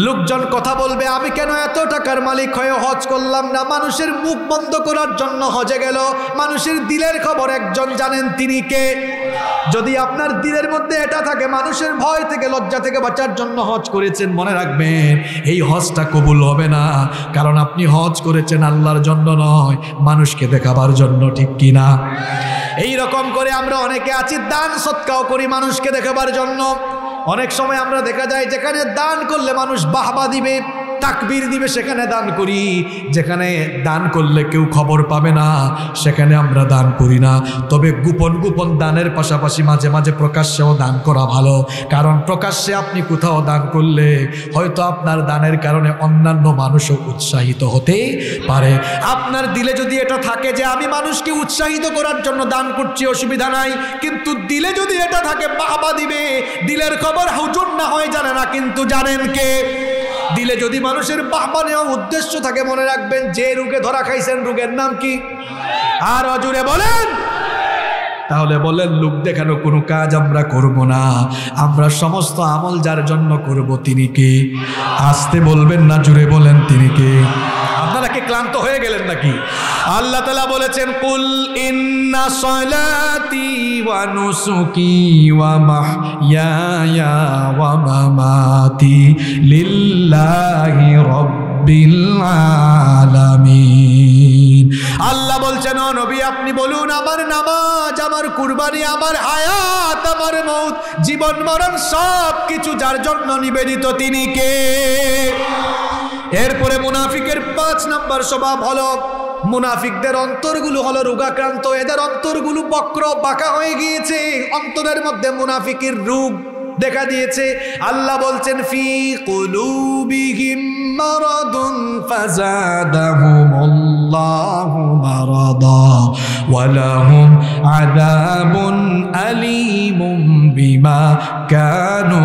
লোকজন কথা বলবে আমি কেন এত টাকার মালিক হয়ে হজ করলাম না, মানুষের মুখ বন্ধ করার জন্য হজে গেল। মানুষের দিলের খবর একজন জানেন, তিনি কে? যদি আপনার দিলের মধ্যে এটা থাকে মানুষের ভয় থেকে, লজ্জা থেকে বাঁচার জন্য হজ করেছেন, মনে রাখবেন এই হজটা কবুল হবে না, কারণ আপনি হজ করেছেন আল্লাহর জন্য নয়, মানুষকে দেখাবার জন্য, ঠিক কিনা? এই রকম করে আমরা অনেকে আছি দান সৎকাও করি মানুষকে দেখাবার জন্য। অনেক সময় আমরা দেখা যায় যেখানে দান করলে মানুষ বাহবা দিবে, তাকবীর দিবে, সেখানে দান করি। যেখানে দান করলে কেউ খবর পাবে না সেখানে আমরা দান করি না। তবে গোপন গোপন দানের পাশাপাশি মাঝে মাঝে প্রকাশ্যেও দান করা ভালো, কারণ প্রকাশ্যে আপনি কোথাও দান করলে হয়তো আপনার দানের কারণে অন্যান্য মানুষও উৎসাহিত হতে পারে। আপনার দিলে যদি এটা থাকে যে আমি মানুষকে উৎসাহিত করার জন্য দান করছি, অসুবিধা নাই, কিন্তু দিলে যদি এটা থাকে বাহবা দিবে, দিলের খবর হুজুর না হয় জানে না, কিন্তু জানেন কে? দিলে যদি মানুষের বাহবা নেওয়া উদ্দেশ্য থাকে, মনে রাখবেন যে রোগে ধরা খাইছেন রোগের নাম কি? আর জোরে বলেন। তাহলে বলেন লোক দেখানো কোনো কাজ আমরা করব না, আমরা সমস্ত আমল যার জন্য করব তিনি কে? আসতে বলবেন না, জোরে বলেন তিনি কে? আপনারা কি ক্লান্ত হয়ে গেলেন নাকি? আল্লাহ তাআলা বলেছেন কুল ইন্না সালাতি ওয়া নুসুকি ওয়া মাহইয়ায়া ওয়া মামাতি লিল্লাহি রাব্বিল আলামিন। আল্লাহ বলছেন ও নবী আপনি বলুন আমার নামাজ, আমার কুরবানি, আমার হায়াত, আমার মৌত, জীবন মরণ সব কিছু যার জন্য নিবেদিত তিনি কে? এরপরে মুনাফিকের 5 নাম্বার স্বভাব হলো, মুনাফিকদের অন্তরগুলো হলো রোগাক্রান্ত, এদের অন্তরগুলো বক্র বাঁকা হয়ে গিয়েছে, অন্তরের মধ্যে মুনাফিকের রোগ দেখা দিয়েছে। আল্লাহ বলছেন ফি কুলুবিহিম মারাদুন ফাযাদাহুমুল্লাহু মারাদা ওয়া লাহুম আযাবুন আলীমুম বিমা কানু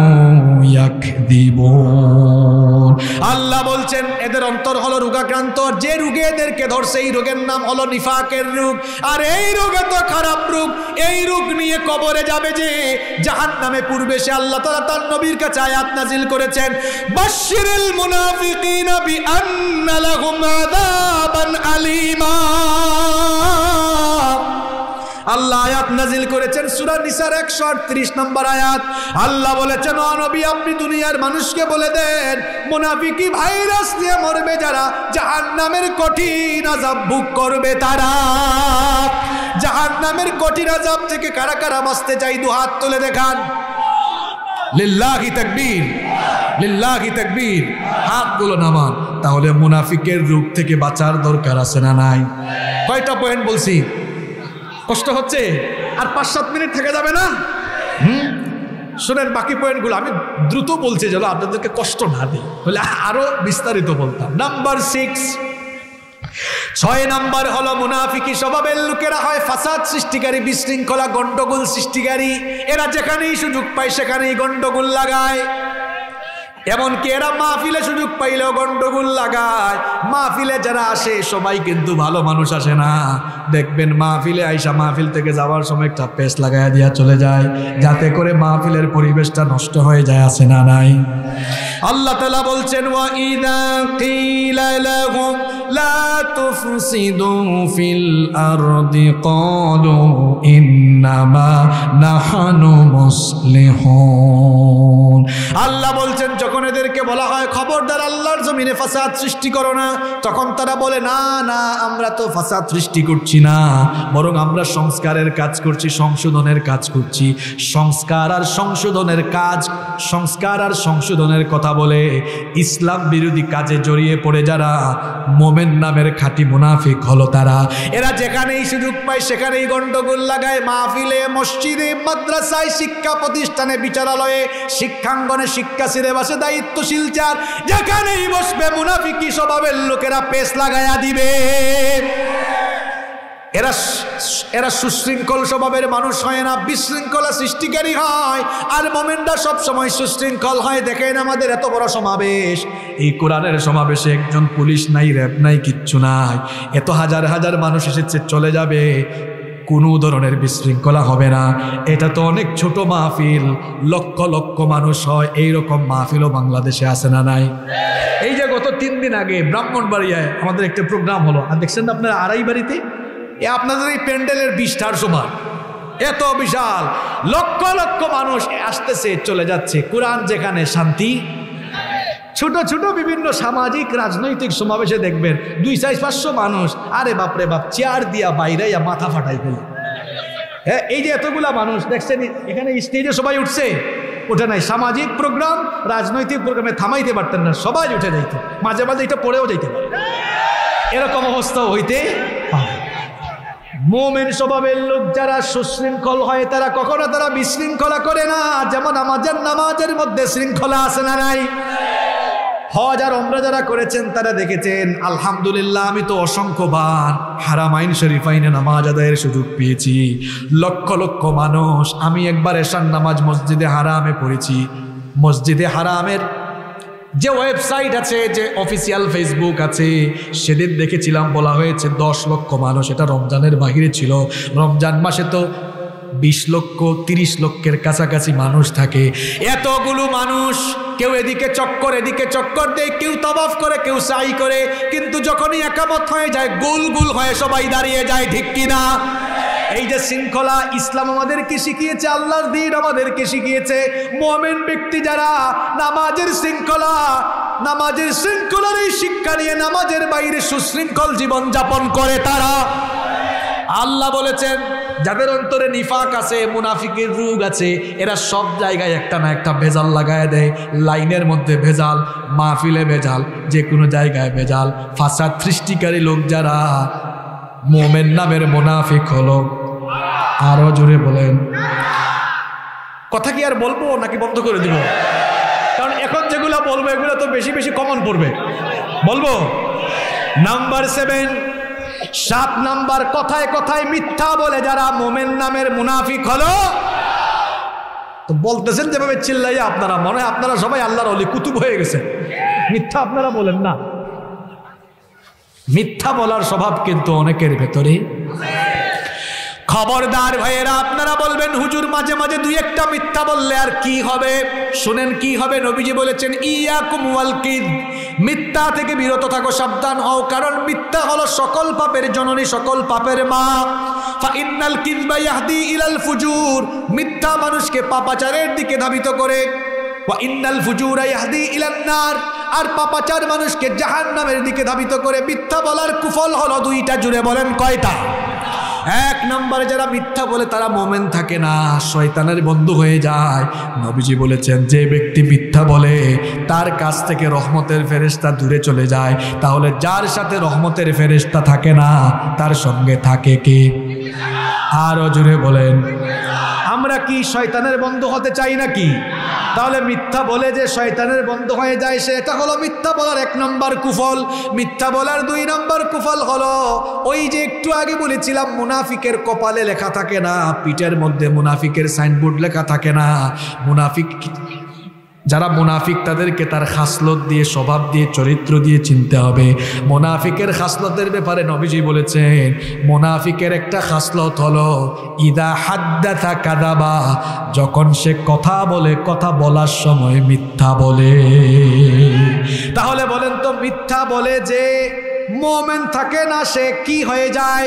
ইয়াকযিবুন। আল্লাহ বলছেন এদের অন্তর হলো রোগাক্রান্ত, যে রোগে এদেরকে ধরছে এই রোগের নাম হলো নিফাকের রোগ। আর এই রোগে তো খারাপ রোগ, এই রোগ নিয়ে কবরে যাবে যে জাহান্নামে পূর্বে সে আল্লাহ তাআলা তার নবীর কাছে আয়াত নাজিল করেছেন, বাশশিরিল মুনাফিকিনা বিআন্না লাহুম আযাবান আলীমা। আল্লাহ আয়াত নাজিল করেছেন সূরা নিসার 138 নম্বর আয়াত। আল্লাহ বলেছেন ও নবী আপনি দুনিয়ার মানুষকে বলে দেন মুনাফিকি ভাইরাস নিয়ে মরবে যারা, জাহান্নামের কঠিন আযাব ভোগ করবে তারা। জাহান্নামের কঠিন আযাব থেকে কারা কারা বাঁচতে চাই দু হাত তুলে দেখান। লিল্লাহি তাকবীর, লিল্লাহি তাকবীর। হাতগুলো নামান। তাহলে মুনাফিকের রূপ থেকে বাঁচার দরকার আছে না নাই? কয়টা পয়েন্ট বলছি? কষ্ট হচ্ছে? আর 5-7 মিনিট থেকে যাবে না? শুনেন বাকি পয়েন্টগুলো আমি দ্রুত বলছি যেন আপনাদেরকে কষ্ট না দিই, বলে আরো বিস্তারিত বলতাম। নাম্বার 6 নাম্বার হলো মুনাফিকি স্বভাবের লোকেরা হয় ফাসাদ সৃষ্টিকারী, বিশৃঙ্খলা গন্ডগোল সৃষ্টিকারী। এরা যেখানেই সুযোগ পায় সেখানেই গন্ডগোল লাগায়। এমনকি এরা মাহফিলে সুযোগ পাইলেও গন্ডগোল লাগায়। মাহফিলে যারা আসে সবাই কিন্তু ভালো মানুষ আসে না। দেখবেন মাহফিলে আইসা মাহফিল থেকে যাওয়ার সময় একটা পেস লাগাইয়া দিয়া চলে যায়, যাতে করে মাহফিলের পরিবেশটা নষ্ট হয়ে যায়, আছে না নাই? আল্লাহ তাআলা বলছেন ওয়া ইযা কিলা লাহুম লা তুফসিদু ফিল আরদি ক্বালু ইন্নামা নাহনু মুসলিহুন। আল্লাহ বলছেন যখন এদেরকে বলা হয় খবরদার আল্লাহর জমিনে ফাসাদ সৃষ্টি করো না, তখন তারা বলে না না আমরা তো ফাসাদ সৃষ্টি করছি না, বরং আমরা সংস্কারের কাজ করছি, সংশোধনের কাজ করছি। সংস্কার আর সংশোধনের কাজ, সংস্কার আর সংশোধনের কথা বলে ইসলাম বিরোধী কাজে জড়িয়ে পড়ে যারা মোমেন নামের খাঁটি মুনাফিক হলো তারা। এরা যেখানেই সুযোগ পায় সেখানেই গন্ডগোল লাগায়। মাহফিলে, মসজিদে, মাদ্রাসায়, শিক্ষা প্রতিষ্ঠানে, বিচারালয়ে, শিক্ষাঙ্গনে, শিক্ষা সিলেবাসে দায়িত্বশীল চার যেখানেই বসবে মুনাফিকি স্বভাবের লোকেরা পেস লাগায়া দিবে। এরা সুশৃঙ্খল স্বভাবের মানুষ হয় না, বিশৃঙ্খলা সৃষ্টিকারী হয়। আর মোমেনরা সবসময় সুশৃঙ্খল হয়। দেখেন আমাদের এত বড় সমাবেশ, এই কোরআনের সমাবেশে একজন পুলিশ নাই, র্যাব নাই, কিচ্ছু নাই। এত হাজার হাজার মানুষ এসেছে, চলে যাবে, কোনো ধরনের বিশৃঙ্খলা হবে না। এটা তো অনেক ছোট মাহফিল, লক্ষ লক্ষ মানুষ হয়। এইরকম মাহফিলও বাংলাদেশে আছে না নাই? এই যে গত 3 দিন আগে ব্রাহ্মণবাড়িয়ায় আমাদের একটা প্রোগ্রাম হলো, আর দেখছেন না আপনারা আড়াইবাড়িতে, আপনাদের এই প্যান্ডেলের 20টার সমান, এত বিশাল, লক্ষ লক্ষ মানুষ আসতেছে চলে যাচ্ছে। কোরআন যেখানে শান্তি। ছোট ছোট বিভিন্ন সামাজিক রাজনৈতিক সমাবেশে দেখবেন 200-500 মানুষ, আরে বাপরে বাপ, চেয়ার দিয়া বাইরাইয়া মাথা ফাটাই ফেলে। হ্যাঁ, এই যে এতগুলা মানুষ দেখছেন, এখানে স্টেজে সবাই উঠছে, ওঠে নাই। সামাজিক প্রোগ্রাম, রাজনৈতিক প্রোগ্রামে থামাইতে পারতেন না, সবাই উঠে যাইত, মাঝে মাঝে এটা পড়েও যাইতে পারে। এরকম অবস্থা হইতে পারে। মোমেন স্বভাবের লোক যারা সুশৃঙ্খল হয় তারা কখনো তারা বিশৃঙ্খলা করে না। যেমন আমাদের নামাজের মধ্যে শৃঙ্খলা আছে না নাই? হজ আর ওমরা যারা করেছেন তারা দেখেছেন, আলহামদুলিল্লাহ আমি তো অসংখ্যবার হারামাইন শরীফাইনে নামাজ আদায়ের সুযোগ পেয়েছি। লক্ষ লক্ষ মানুষ। আমি একবার এশার নামাজ মসজিদে হারামে পড়েছি। মসজিদে হারামের যে ওয়েবসাইট আছে, যে অফিসিয়াল ফেসবুক আছে, সেদিন দেখেছিলাম বলা হয়েছে 10 লক্ষ মানুষ। এটা রমজানের বাহিরে ছিল। রমজান মাসে তো 20 লক্ষ 30 লক্ষের কাছাকাছি মানুষ থাকে। এতগুলো মানুষ, কেউ এদিকে চক্কর এদিকে চক্কর দেয়, কেউ তাওয়াফ করে, কেউ সাই করে, কিন্তু যখনই একামত হয়ে যায় গোল গোল হয়ে সবাই দাঁড়িয়ে যায়, ঠিক কিনা? এই যে শৃঙ্খলা ইসলাম আমাদেরকে শিখিয়েছে, আল্লাহর দ্বীন আমাদেরকে শিখিয়েছে। মুমিন ব্যক্তি যারা নামাজের শৃঙ্খলার এই শিক্ষা নিয়ে নামাজের বাইরে সুশৃঙ্খল জীবন যাপন করে তারা, আল্লাহ বলেছেন যাদের অন্তরে নিফাক আছে, মুনাফিকের রোগ আছে, এরা সব জায়গায় একটা না একটা ভেজাল লাগায় দেয়। লাইনের মধ্যে ভেজাল, মাহফিলে ভেজাল, যে কোনো জায়গায় ভেজাল। ফাসাদ সৃষ্টিকারী লোক যারা, মুমিন নামের মুনাফিক হলো। আরো জোরে বলেন। কথা কি আর বলবো নাকি বন্ধ করে দিব? কারণ এখন যেগুলো বলবো এগুলো তো বেশি বেশি কমন পড়বে। বলবো নাম্বার 7, 7 নাম্বার, কথায় কথায় মিথ্যা বলে যারা মুমিন নামের মুনাফিক হলো। তো বলতেছেন যেভাবে চিল্লাইয়া, আপনারা মনে হয় আপনারা সবাই আল্লাহর ওলি কুতুব হয়ে গেছে। মিথ্যা আপনারা বলেন না। মিথ্যা বলার স্বভাব কিন্তু অনেকের ভেতরে। খবরদার ভাইয়েরা, আপনারা বলবেন হুজুর মাঝে মাঝে দুই একটা মিথ্যা বললে আর কি হবে? শুনেন কি হবে। নবীজি বলেছেন ইয়াকুম ওয়াল কিযব, মিথ্যা থেকে বিরত থাকো, সাবধান হও, কারণ মিথ্যা হলো সকল পাপের জননী, সকল পাপের মা। ফা ইন্নাল কিযবা ইয়াহদি ইলাল ফুজুর, মিথ্যা মানুষকে পাপাচারের দিকে ধাবিত করে। ওয়া ইন্নাল ফুজুরা ইয়াহদি ইলান নার, আর পাপাচার মানুষকে জাহান্নামের দিকে ধাবিত করে। মিথ্যা বলার কুফল হলো দুইটা, জুড়ে বলেন কয়টা? 1 নম্বরে যারা মিথ্যা বলে তারা মুমিন থাকে না, শয়তানের বন্ধু হয়ে যায়। নবীজি বলেছেন যে ব্যক্তি মিথ্যা বলে তার কাছ থেকে রহমতের ফেরেশতা দূরে চলে যায়। তাহলে যার সাথে রহমতের ফেরেশতা থাকে না, তার সঙ্গে থাকে কি? আরো জোরে বলেন। আমরা কি শয়তানের বন্ধু হতে চাই নাকি? তাহলে মিথ্যা বলে যে শয়তানের বন্ধু হয়ে যায়, সেটা হলো মিথ্যা বলার 1 নম্বর কুফল। মিথ্যা বলার 2 নম্বর কুফল হলো ওই যে একটু আগে বলেছিলাম, মুনাফিকের কপালে লেখা থাকে না, পিঠের মধ্যে মুনাফিকের সাইনবোর্ড লেখা থাকে না। মুনাফিক যারা মুনাফিক তাদেরকে তার খাসলত দিয়ে, স্বভাব দিয়ে, চরিত্র দিয়ে চিনতে হবে। মুনাফিকের খাসলতের ব্যাপারে নবীজি বলেছেন, মুনাফিকের একটা খাসলত হলো ইদা হাদ্দাথা কাযাবা, যখন সে কথা বলে, কথা বলার সময় মিথ্যা বলে। তাহলে বলেন তো, মিথ্যা বলে যে মুমিন থাকে না, সে কি হয়ে যায়?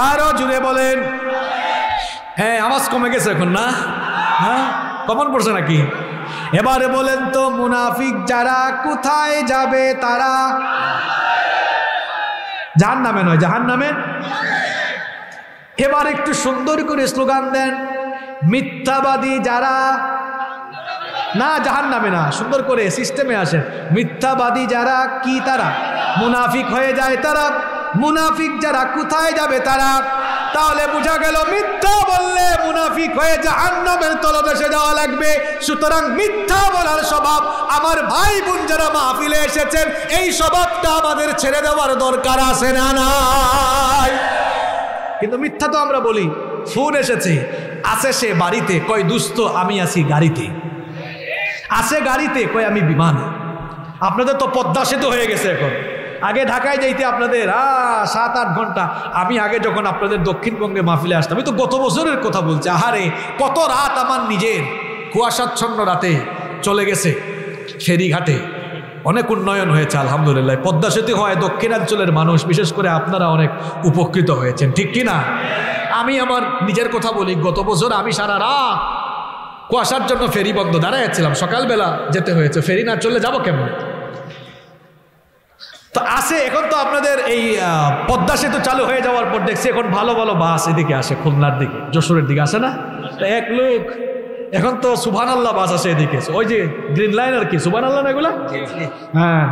আরো জুড়ে বলেন। হ্যাঁ, আওয়াজ কমে গেছে এখন না? হ্যাঁ, কমন পড়ছে নাকি? এবারে বলেন তো, মুনাফিক যারা কোথায় যাবে? তারা জাহান্নামে, নয় জাহান্নামে। এবার একটু সুন্দর করে স্লোগান দেন, মিথ্যাবাদী যারা, না জাহান্নামে না, সুন্দর করে সিস্টেমে আসেন। মিথ্যাবাদী যারা কি? তারা মুনাফিক হয়ে যায়। তারা মুনাফিক যারা কোথায় যাবে? তারা। তাহলে বোঝা গেল মিথ্যা বললে মুনাফিক হয়ে জাহান্নামের তলদেশে যাওয়া লাগবে। সুতরাং মিথ্যা বলার স্বভাব, আমার ভাই বোন যারা মাহফিলে এসেছেন, এই স্বভাবটা আমাদের ছেড়ে দেওয়ার দরকার আছে না নাই? কিন্তু মিথ্যা তো আমরা বলি। ফোন এসেছে, আসে সে বাড়িতে, কয় দুস্থ আমি আছি গাড়িতে। আসে গাড়িতে, কয় আমি বিমানে। আপনাদের তো পদ্মা সেতু হয়ে গেছে এখন। আগে ঢাকায় যাইতে আপনাদের 7-8 ঘন্টা। আমি আগে যখন আপনাদের দক্ষিণবঙ্গে মাহফিলে আসতাম, আমি তো গত বছরের কথা বলছি, আহারে কত রাত আমার নিজের কুয়াশাচ্ছন্ন রাতে চলে গেছে ফেরিঘাটে। অনেক উন্নয়ন হয়েছে আলহামদুলিল্লাহ। পদ্মা সেতু হয়, দক্ষিণাঞ্চলের মানুষ, বিশেষ করে আপনারা অনেক উপকৃত হয়েছেন, ঠিক কি না? আমি আমার নিজের কথা বলি, গত বছর আমি সারা রাত কুয়াশার জন্য ফেরি বন্ধ দাঁড়াইছিলাম, সকালবেলা যেতে হয়েছে। ফেরি না চললে যাবো কেমন? তো আসে এখন তো আপনাদের এই পদ্মা সেতু চালু হয়ে যাওয়ার পর দেখছি এখন ভালো ভালো বাস এদিকে আসে, খুলনার দিকে, যশোরের দিকে আসে না? তো এক লোক এখন তো সুবহানাল্লাহ বাস আসে এদিকে, ওই যে গ্রিন লাইন আর কি, সুবহানাল্লাহ না এগুলা? হ্যাঁ,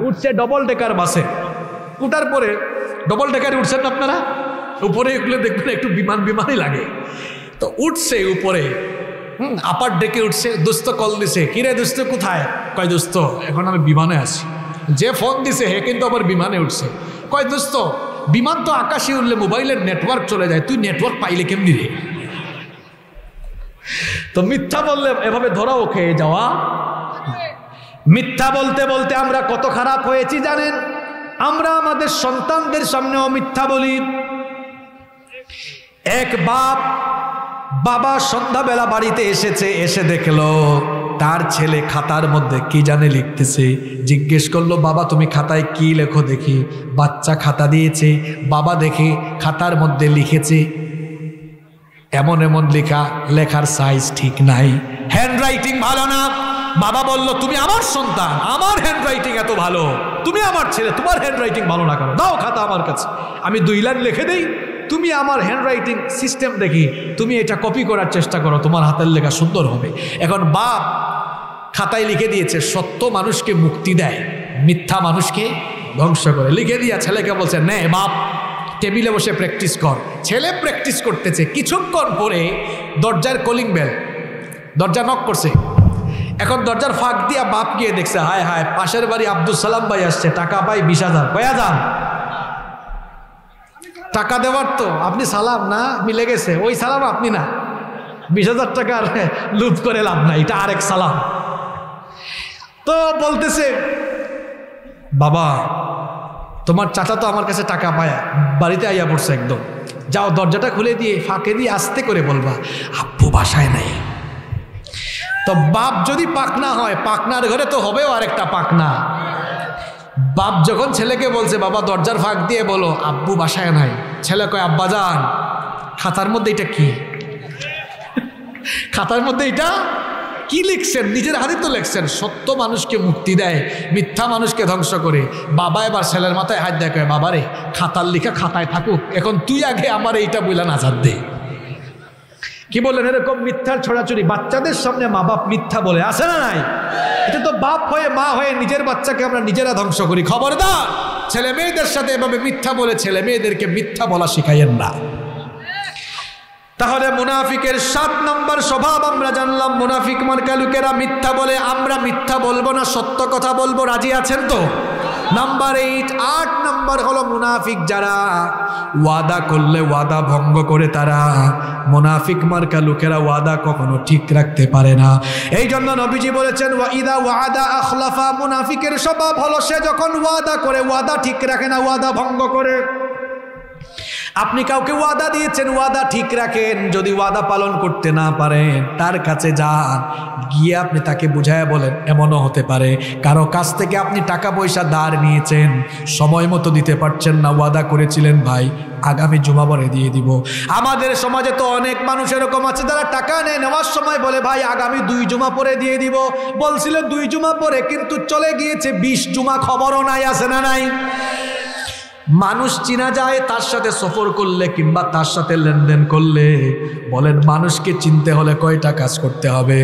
উঠছে ডবল ডেকার বাসে। উঠার পরে ডবল ডেকারে উঠছেন না আপনারা? উপরে এগুলো দেখবেন একটু বিমানই লাগে। তো উঠছে উপরে, আপার ডেকে উঠছে। দোস্ত কল দিছে, কিরে দোস্ত কোথায়? কয় দোস্ত এখন আমি বিমানে আছি। যে ফোন দিছে হে কিন্তু আবার বিমানে উঠছে। কয় দোস্ত বিমান তো আকাশে উঠলে মোবাইলের নেটওয়ার্ক চলে যায়, তুই নেটওয়ার্ক পাইলে কেমনি রে? তো মিথ্যা বললে এভাবে ধরাও খেয়ে যাওয়া। মিথ্যা বলতে বলতে আমরা কত খারাপ হয়েছি জানেন? আমরা আমাদের সন্তানদের সামনেও মিথ্যা বলি। এক বাবা সন্ধ্যাবেলা বাড়িতে এসেছে, এসে দেখলো তার ছেলে খাতার মধ্যে কি জানে লিখতেছে। জিজ্ঞেস করলো, বাবা তুমি খাতায় কি লেখো দেখি। বাচ্চা খাতা দিয়েছে, বাবা দেখে খাতার মধ্যে লিখেছে এমন এমন লেখা, লেখার সাইজ ঠিক নাই, হ্যান্ড রাইটিং ভালো না। বাবা বলল, তুমি আমার সন্তান, আমার হ্যান্ড রাইটিং এত ভালো, তুমি আমার ছেলে, তোমার হ্যান্ড রাইটিং ভালো না কেন? দাও খাতা আমার কাছে, আমি 2 লাইন লিখে দেই। তুমি আমার হ্যান্ডরাইটিং সিস্টেম দেখি তুমি এটা কপি করার চেষ্টা করো, তোমার হাতের লেখা সুন্দর হবে। এখন বাপ খাতায় লিখে দিয়েছে সত্য মানুষকে মুক্তি দেয়, মিথ্যা মানুষকে ধ্বংস করে। লিখে দিয়া ছেলেকে বলছে নে বাপ টেবিলে বসে প্র্যাকটিস কর। ছেলে প্র্যাকটিস করতেছে, কিছুক্ষণ পরে দরজার কলিং বেল, দরজা নক করছে। এখন দরজার ফাঁক দিয়া বাপ গিয়ে দেখছে হায় হায় পাশের বাড়ি আব্দুল সালাম ভাই আসছে, টাকা পাই 20,000। কয়া যান টাকা দেওয়ার তো আপনি সালাম না মিলে গেছে, ওই সালাম আপনি না, 20,000 টাকার লুট করে লাভ না, এটা আরেক সালাম। তো বলতেছে বাবা তোমার চাচা তো আমার কাছে টাকা পায়া বাড়িতে আইয়া পড়ছে, একদম যাও দরজাটা খুলে দিয়ে ফাঁকে দিয়ে আস্তে করে বলবা আব্বু বাসায় নাই। তো বাপ যদি পাকনা হয়, পাকনার ঘরে তো হবেও আরেকটা পাকনা। বাপ যখন ছেলেকে বলছে বাবা দরজার ফাঁক দিয়ে বলো আব্বু বাসায় নাই, ছেলে কয় আব্বা যান খাতার মধ্যে এটা কি, খাতার মধ্যে এটা কি লিখছেন? নিজের হাতে তো লিখছেন সত্য মানুষকে মুক্তি দেয়, মিথ্যা মানুষকে ধ্বংস করে। বাবা এবার ছেলের মাথায় হাত দেয়, কয় বাবারে খাতার লিখা খাতায় থাকুক, এখন তুই আগে আমার এইটা বইলা নাজার দে। কি বললেন? এরকম মিথ্যার ছড়াছড়ি বাচ্চাদের সামনে মা বাপ মিথ্যা বলে, আছে না নাই? এটা তো বাপ হয়ে মা হয়ে নিজের বাচ্চাকে আমরা নিজেরা ধ্বংস করি। খবরদার ছেলে মেয়েদের সাথে এভাবে মিথ্যা বলে ছেলে মেয়েদেরকে মিথ্যা বলা শিখাইয়েন না। তাহলে মুনাফিকের 7 নম্বর স্বভাব আমরা জানলাম। মুনাফিক মার্কা লোকেরা মিথ্যা বলে, আমরা মিথ্যা বলবো না, সত্য কথা বলবো। রাজি আছেন তো? নাম্বার 8 নম্বর হলো মুনাফিক যারা ওয়াদা করলে ওয়াদা ভঙ্গ করে তারা। মুনাফিক মার্কা লোকেরা ওয়াদা কখনো ঠিক রাখতে পারে না। এই জন্য নবীজি বলেছেন ওয়াইদা ওয়াদা আখলাফা। মুনাফিকের স্বভাব হলো সে যখন ওয়াদা করে ওয়াদা ঠিক রাখে না, ওয়াদা ভঙ্গ করে। আপনি কাউকে ওয়াদা দিয়েছেন, ওয়াদা ঠিক রাখেন। যদি ওয়াদা পালন করতে না পারেন তার কাছে যান, গিয়ে আপনি তাকে বুঝায়া বলেন। এমনও হতে পারে কারো কাছ থেকে আপনি টাকা পয়সা ধার নিয়েছেন, সময় মতো দিতে পারছেন না, ওয়াদা করেছিলেন ভাই আগামী জুমা পরে দিয়ে দিব। আমাদের সমাজে তো অনেক মানুষ এরকম আছে যারা টাকা নেয়, নেওয়ার সময় বলে ভাই আগামী 2 জুমা পরে দিয়ে দিব। বলছিল 2 জুমা পরে, কিন্তু চলে গিয়েছে 20 জুমা, খবরও নাই। আছে না নাই? মানুষ চিনা যায় তার সাথে সফর করলে কিংবা তার সাথে লেনদেন করলে। বলেন মানুষকে চিনতে হলে কয়টা কাজ করতে হবে?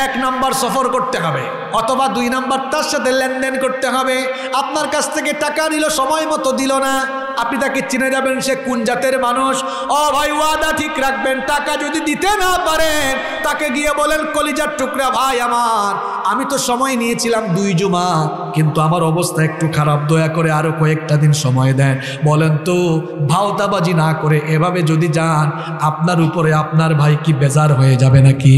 1 নম্বর সফর করতে হবে, অথবা 2 নম্বর তার সাথে লেনদেন করতে হবে। আপনার কাছ থেকে টাকা নিল, সময় মতো দিল না, আপনি তাকে চিনে যাবেন সে কোন জাতের মানুষ। ও ভাই ওয়াদা ঠিক রাখবেন। টাকা যদি দিতে না পারেন তাকে গিয়ে বলেন কলিজার টুকরা ভাই আমার, আমি তো সময় নিয়েছিলাম 2 জুমা, কিন্তু আমার অবস্থা একটু খারাপ, দয়া করে আরো কয়েকটা দিন সময় দেন। বলেন তো ভাওতাবাজি না করে এভাবে যদি যান, আপনার উপরে আপনার ভাই কি বেজার হয়ে যাবে নাকি?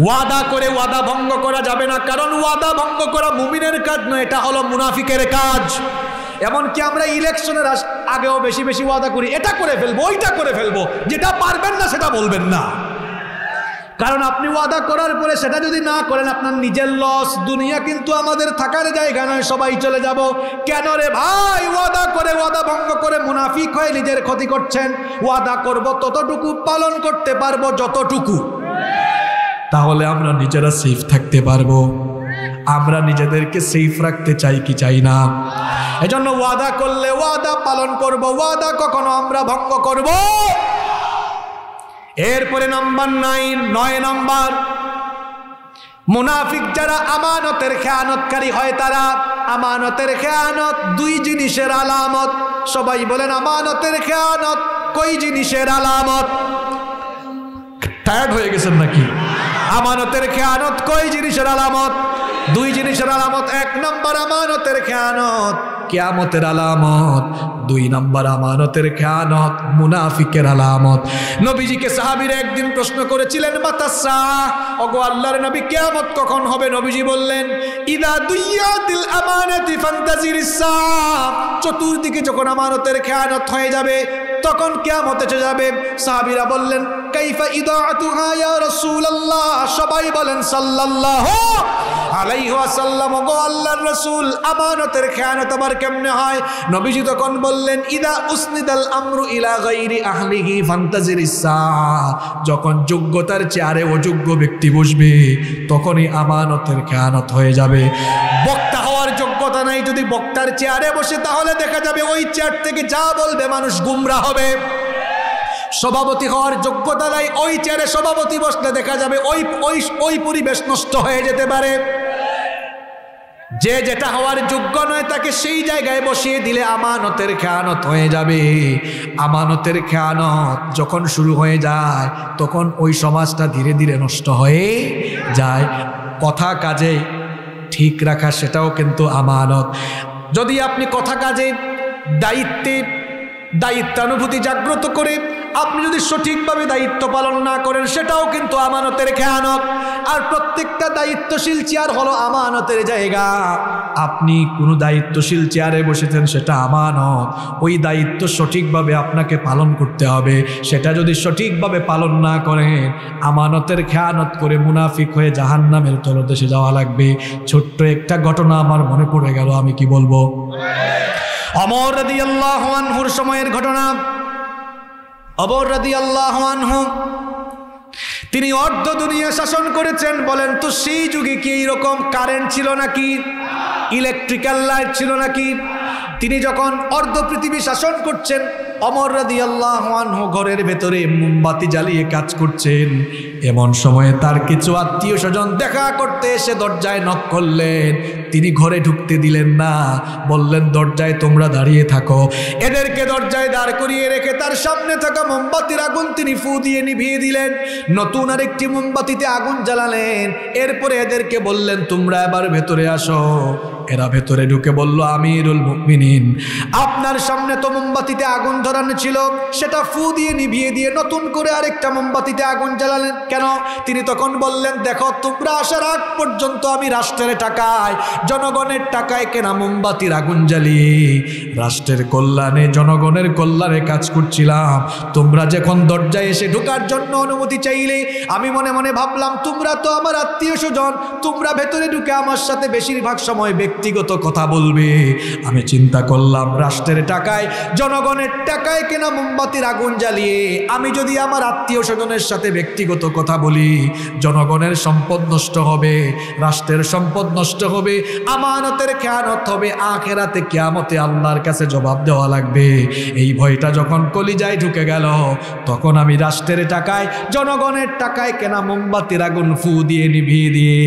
ওয়াদা করে ওয়াদা ভঙ্গ করা যাবে না, কারণ ওয়াদা ভঙ্গ করা মুমিনের কাজ নয়, এটা হলো মুনাফিকের কাজ। এমনকি আমরা ইলেকশনের আগেও বেশি বেশি ওয়াদা করি, এটা করে ফেলবো, ওইটা করে ফেলবো। যেটা পারবেন না সেটা বলবেন না, কারণ আপনি ওয়াদা করার পরে সেটা যদি না করেন আপনার নিজের লস। দুনিয়া কিন্তু আমাদের থাকার জায়গা নয়, সবাই চলে যাব। কেন রে ভাই? ওয়াদা করে ওয়াদা ভঙ্গ করে মুনাফিক হয়ে নিজের ক্ষতি করছেন। ওয়াদা করব ততটুকু, পালন করতে পারবো যতটুকু, তাহলে আমরা নিজেরা সেফ থাকতে পারবো। আমরা নিজেদেরকে সেফ রাখতে চাই কি চাই না? এজন্য ওয়াদা করলে ওয়াদা পালন করব, ওয়াদা কখনো আমরা ভঙ্গ করব। এরপরে নাম্বার 9 নম্বর মুনাফিক যারা আমানতের খেয়ানতকারী হয় তারা। আমানতের খেয়ানত 2 জিনিসের আলামত। সবাই বলেন আমানতের খেয়ানত কই জিনিসের আলামত? টায়ার্ড হয়ে গেছেন নাকি? আমানতের খেয়ানত কই জিনিসের আলামত? 2 জিনিসের আলামত। 1 নম্বর আমানতের খেয়ানত কিয়ামতের আলামত। 2 নম্বর আমানতের খেয়ানত মুনাফিকের আলামত। নবীজিকে সাহাবীরা একদিন প্রশ্ন করেছিলেন মাতাসা, ওগো আল্লাহর নবী কিয়ামত কখন হবে? নবীজি বললেন ইদা দুইয়াতিল আমানাতি ফান্তাজিরিস সাআ। চতুর্দিকে যখন আমানতের খেয়ানত হয়ে যাবে তখন কিয়ামত এসে যাবে। সাহাবীরা বললেন কাইফা ইদাআতুহা ইয়া রাসূলুল্লাহ? সবাই বলেন সাল্লাল্লাহু আলাইহি ওয়াসাল্লাম। ওগো আল্লাহর রাসূল আমানতের খেয়ানত আবার কেমনে হয়? নবীজি তখন বললেন ইদা উসনিদাল আমরু ইলা গায়রি আহলিহি ফান্তাজিরিস সাআ। যখন যোগ্যতার চেয়ারে অযোগ্য ব্যক্তি বসবে তখনই আমানতের খেয়ানত হয়ে যাবে। বক্তা হওয়ার যোগ্যতা যোগ্যতা নাই, যদি বক্তার চেয়ারে বসে তাহলে দেখা যাবে ওই চেয়ার থেকে যা বলবে মানুষ গুমরা হবে। সভাপতি হওয়ার যোগ্যতা নাই, ওই চেয়ারে সভাপতি বসলে দেখা যাবে ওই পরিবেশ নষ্ট হয়ে যেতে পারে। যে যেটা হওয়ার যোগ্য নয় তাকে সেই জায়গায় বসিয়ে দিলে আমানতের খেয়ানত হয়ে যাবে। আমানতের খেয়ানত যখন শুরু হয়ে যায় তখন ওই সমাজটা ধীরে ধীরে নষ্ট হয়ে যায়। কথা কাজে ঠিক রাখা সেটাও কিন্তু আমানত। যদি আপনি কথা কাজে দায়িত্বানুভূতি জাগ্রত করে আপনি যদি সঠিকভাবে দায়িত্ব পালন না করেন সেটাও কিন্তু আমানতের খেয়ানত। আর প্রত্যেকটা দায়িত্বশীল চেয়ার হলো আমানতের জায়গা। আপনি কোনো দায়িত্বশীল চেয়ারে বসেছেন সেটা আমানত, ওই দায়িত্ব সঠিকভাবে আপনাকে পালন করতে হবে। সেটা যদি সঠিকভাবে পালন না করেন আমানতের খেয়ানত করে মুনাফিক হয়ে জাহান্নামের তলদেশে যাওয়া লাগবে। ছোট্ট একটা ঘটনা আমার মনে পড়ে গেল, আমি কি বলবো? ওমর রাদিয়াল্লাহু আনহুর সময়ের ঘটনা। ওমর রাদিয়াল্লাহু আনহু তিনি অর্ধ দুনিয়া শাসন করেছেন। বলেন তো সেই যুগে কি এইরকম কারেন্ট ছিল নাকি, ইলেকট্রিক্যাল লাইট ছিল নাকি? তিনি যখন অর্ধ পৃথিবী শাসন করছেন, ওমর রাদিয়াল্লাহু আনহু ঘরের ভেতরে মোমবাতি জ্বালিয়ে কাজ করছেন। এমন সময়ে তার কিছু আত্মীয় স্বজন দেখা করতে এসে দরজায় নক করলেন। তিনি ঘরে ঢুকতে দিলেন না, বললেন দরজায় তোমরা দাঁড়িয়ে থাকো। এদেরকে দরজায় দাঁড় করিয়ে রেখে তার সামনে থাকা মোমবাতির আগুন তিনি ফু দিয়ে নিভিয়ে দিলেন। নতুন আরেকটি মোমবাতিতে আগুন জ্বালালেন। এরপরে এদেরকে বললেন তোমরা এবার ভেতরে আসো। এরা ভেতরে ঢুকে বলল আমিরুল মুমিনিন, আপনার সামনে তো মোমবাতিতে আগুন ধরানো ছিল, সেটা ফু দিয়ে নিভিয়ে দিয়ে নতুন করে আরেকটা মোমবাতিতে আগুন জ্বালালেন কেন? তিনি তখন বললেন দেখো, তোমরা আসার আগ পর্যন্ত আমি রাষ্ট্রের টাকায়, জনগণের টাকায় কেনা মোমবাতির আগুন জ্বালিয়ে রাষ্ট্রের কল্যাণে, জনগণের কল্যাণে কাজ করছিলাম। তোমরা যখন দরজায় এসে ঢোকার জন্য অনুমতি চাইলে আমি মনে মনে ভাবলাম তোমরা তো আমার আত্মীয় স্বজন, তোমরা ভেতরে ঢুকে আমার সাথে বেশিরভাগ সময় ব্যক্তিগত কথা বলবে। আমি চিন্তা করলাম রাষ্ট্রের টাকায়, জনগণের টাকায় কেনা মোমবাতির আগুন জ্বালিয়ে আমি যদি আমার আত্মীয় স্বজনের সাথে ব্যক্তিগত কথা বলি, জনগণের সম্পদ নষ্ট হবে, রাষ্ট্রের সম্পদ নষ্ট হবে, আমানতের খেয়ানত হবে, আখিরাতে কিয়ামতে আল্লাহর কাছে জবাব দেওয়া লাগবে। এই ভয়টা যখন কলিজায় ঢুকে গেল তখন আমি রাষ্ট্রের টাকায়, জনগণের টাকায় কেনা মোমবাতির আগুন ফু দিয়ে নিভিয়ে দিয়ে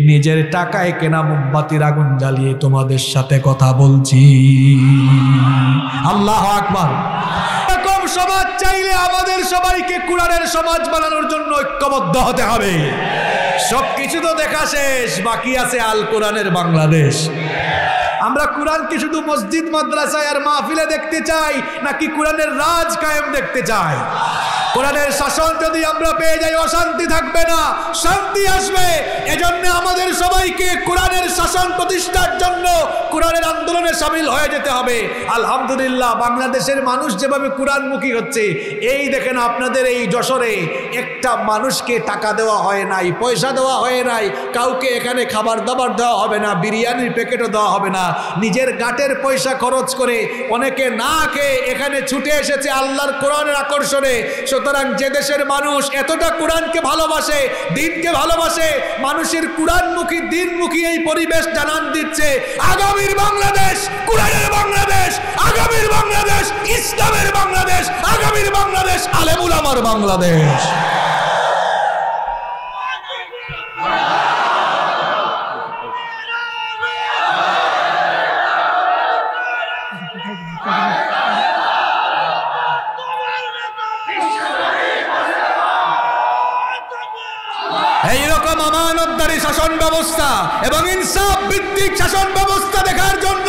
নিজের টাকায় কেনা মোমবাতির আগুন জ্বালিয়ে তোমাদের সাথে কথা বলছি। আল্লাহু আকবার। এরকম সমাজ চাইলে আমাদের সবাইকে কোরআনের সমাজ বানানোর জন্য ঐক্যবদ্ধ হতে হবে। সবকিছু তো দেখা শেষ, বাকি আছে আল কোরআনের বাংলাদেশ। আমরা কোরআনকে শুধু মসজিদ মাদ্রাসায় আর মাহফিলে দেখতে চাই নাকি কোরআনের রাজ কায়েম দেখতে চাই? কোরআনের শাসন যদি আমরা পেয়ে যাই অশান্তি থাকবে না, শান্তি আসবে। এজন্য আমাদের সবাইকে কোরআনের শাসন প্রতিষ্ঠার জন্য কোরআনের আন্দোলনে শামিল হয়ে যেতে হবে। আলহামদুলিল্লাহ বাংলাদেশের মানুষ যেভাবে কোরআনমুখী হচ্ছে, এই দেখেন আপনাদের এই যশোরে একটা মানুষকে টাকা দেওয়া হয় নাই, পয়সা দেওয়া হয় নাই, কাউকে এখানে খাবার দাবার দেওয়া হবে না, বিরিয়ানির প্যাকেটও দেওয়া হবে না। নিজের গাটের পয়সা খরচ করে অনেকে না খেয়ে এখানে ছুটে এসেছে আল্লাহর কোরআনের আকর্ষণে। সুতরাং যে দেশের মানুষ এতটা কোরআনকে ভালোবাসে, দিনকে ভালোবাসে, মানুষের কোরআনমুখী দিনমুখী এই পরিবেশ জানান দিচ্ছে আগামীর বাংলাদেশ কোরআনের বাংলাদেশ, আগামীর বাংলাদেশ ইসলামের বাংলাদেশ, আগামীর বাংলাদেশ আলেম উলামার বাংলাদেশ। এইরকম আমানতদারি শাসন ব্যবস্থা এবং ইনসাফ ভিত্তিক শাসন ব্যবস্থা দেখার জন্য,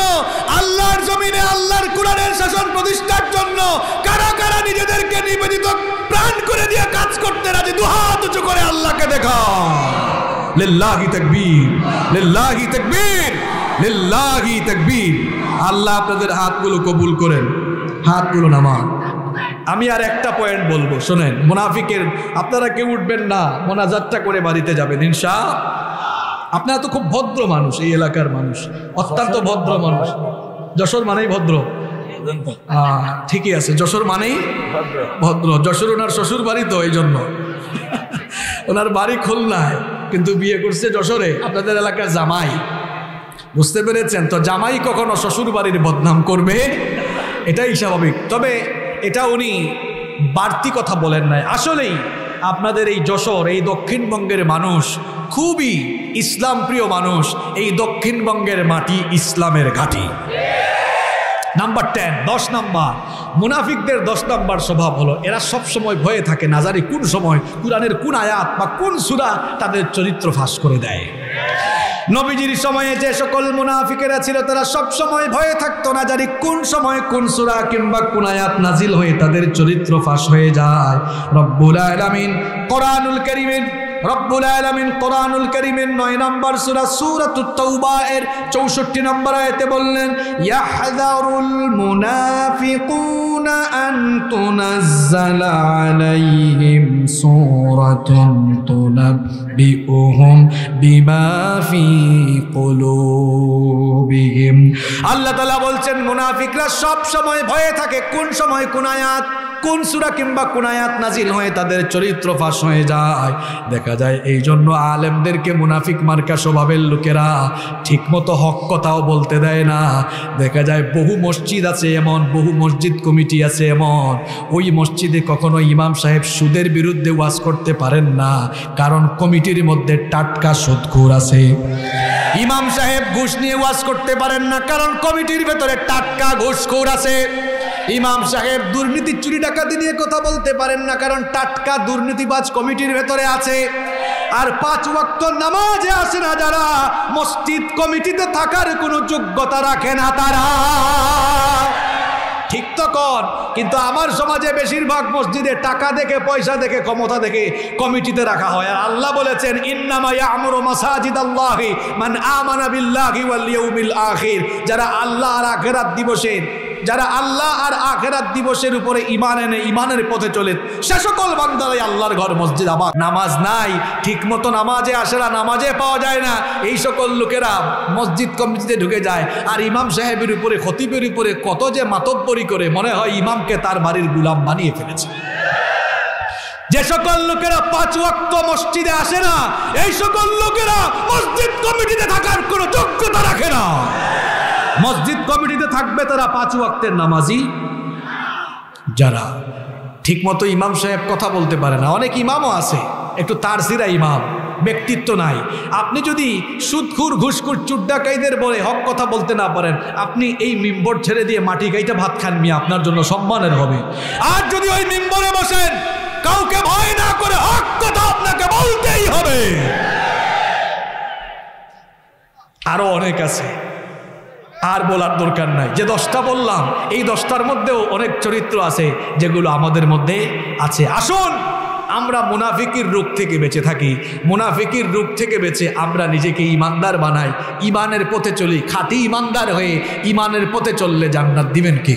আল্লাহর জমিনে আল্লাহর কোরআনের শাসন প্রতিষ্ঠার জন্য কারা কারা নিজেদেরকে নিবেদিত প্রাণ করে দিয়ে কাজ করতে রাজি, দুহাত উঁচু করে আল্লাহকে দেখাও। লিল্লাহি তাকবীর, লিল্লাহি তাকবীর, লিল্লাহি তাকবীর। আল্লাহ আপনাদের হাতগুলো কবুল করেন, হাতগুলো নামান। আমি আর একটা পয়েন্ট বলবো, শোনেন। মুনাফিকের আপনারা কেউ উঠবেন না, মোনাজাতটা করে বাড়িতে যাবেন ইনশাআল্লাহ। আপনারা তো খুব ভদ্র মানুষ, এই এলাকার মানুষ অত্যন্ত ভদ্র মানুষ। যশোর মানেই ভদ্র, ঠিকই আছে, যশোর মানেই ভদ্র। যশোর ওনার শ্বশুর বাড়ি, তো এই জন্য ওনার বাড়ি খুলনায় কিন্তু বিয়ে করছে যশোরে, আপনাদের এলাকার জামাই। বুঝতে পেরেছেন? তো জামাই কখনো শ্বশুর বাড়ির বদনাম করবে, এটাই স্বাভাবিক। তবে এটা উনি বাড়তি কথা বলেন নাই। আসলেই আপনাদের এই যশোর, এই দক্ষিণবঙ্গের মানুষ খুবই ইসলাম প্রিয় মানুষ। এই দক্ষিণবঙ্গের মাটি ইসলামের ঘাঁটি। নাম্বার 10, 10 নাম্বার, মুনাফিকদের 10 নাম্বার স্বভাব হলো এরা সব সময় ভয়ে থাকে না জানি কোন সময় কোরআনের কোন আয়াত বা কোন সূরা তাদের চরিত্র ফাঁস করে দেয়। নবীজির সময়ে যে সকল মুনাফিকেরা ছিল তারা সব সময় ভয়ে থাকতো না জানি কোন সময় কোন সূরা কিংবা কোন আয়াত নাজিল হয়ে তাদের চরিত্র ফাঁস হয়ে যায়। রব্বুল আলামিন কোরআনুল কারীমের কোরআনুল কারীমের 9 নম্বর সূরা সূরাতুত তাওবা এর 64 নম্বর আয়াতে বললেন, ইয়াহযারুল মুনাফিকুনা আন তুনাজ্জালা আলাইহিম সূরাতুন তুনাব্বিউহুম বিমা ফি কুলুবিহিম। আল্লাহ তাআলা বলছেন মুনাফিকরা সব সময় ভয়ে থাকে কোন সময় কোন আয়াত, কোন সূরা কিংবা কোন আয়াত নাজিল হয়ে তাদের চরিত্র ফাঁস হয়ে যায়। দেখা যায় এই জন্য আলেমদেরকে মুনাফিক মার্কা স্বভাবের লোকেরা ঠিকমতো হক কথাও বলতে দেয় না। দেখা যায় বহু মসজিদ আছে এমন, বহু মসজিদ কমিটি আছে এমন, ওই মসজিদে কখনো ইমাম সাহেব সুদের বিরুদ্ধে ওয়াজ করতে পারেন না, কারণ কমিটির মধ্যে টাটকা সুদখোর আছে। ইমাম সাহেব ঘুষ নিয়ে ওয়াজ করতে পারেন না, কারণ কমিটির ভেতরে টাটকা ঘুষখোর আছে। ইমাম সাহেব দুর্নীতি চুরি ডাকাতি নিয়ে কথা বলতে পারেন না, কারণ টাটকা দুর্নীতিবাজ কমিটির ভেতরে আছে। আর 5 ওয়াক্ত নামাজে আসে না যারা, মসজিদ কমিটিতে থাকার কোনো যোগ্যতা রাখে না তারা। ঠিক তো কর, কিন্তু আমার সমাজে বেশিরভাগ মসজিদে টাকা দেখে, পয়সা দেখে, ক্ষমতা দেখে কমিটিতে রাখা হয়। আর আল্লাহ বলেছেন ইন্নামা ইয়ামুরু মাসাজিদাল্লাহি মান আমানা বিল্লাহি ওয়াল ইয়াউমিল আখির। যারা আল্লাহ আর আখিরাত দিবসের উপরে ঈমান এনে ঈমানের পথে চলে, সে সকল বান্দারাই আল্লাহর ঘর মসজিদ। আবার নামাজ নাই, ঠিকমতো নামাজে আসে না, নামাজে পাওয়া যায় না, এই সকল লোকেরা মসজিদ কমিটিতে ঢুকে যায়। আর ইমাম সাহেবের উপরে, খতিবের উপরে কত যে মাতব্বরি করে, মনে হয় ইমামকে তার বাড়ির গোলাম বানিয়ে ফেলেছে। যে সকল লোকেরা 5 ওয়াক্ত মসজিদে আসে না, এই সকল লোকেরা মসজিদ কমিটিতে থাকার কোনো যোগ্যতা রাখে না। মসজিদ কমিটিতে থাকবে তারা 5 ওয়াক্তের নামাজি, যারা ঠিকমতো ইমাম সাহেব কথা বলতে পারে না। অনেক ইমামও আছে একটু তারসিরা ইমাম, ব্যক্তিত্ব নাই। আপনি যদি সুদখোর, ঘুষখোর, চুড্ডাকাইদের বলে হক কথা বলতে না পারেন, আপনি এই মিম্বর ছেড়ে দিয়ে মাটি গাইতে ভাত খান মিয়া, আপনার জন্য সম্মানের হবে। আর যদি ওই মিম্বরে বসেন, কাউকে ভয় না করে হক কথা আপনাকে বলতেই হবে। আরো অনেক আছে, আর বলার দরকার নাই। যে 10টা বললাম, এই 10টার মধ্যেও অনেক চরিত্র আছে যেগুলো আমাদের মধ্যে আছে। আসুন আমরা মুনাফিকের রূপ থেকে বেঁচে থাকি, মুনাফিকের রূপ থেকে বেঁচে আমরা নিজেকে ইমানদার বানাই, ইমানের পথে চলি। খাঁটি ইমানদার হয়ে ইমানের পথে চললে জান্নাত দিবেন কে?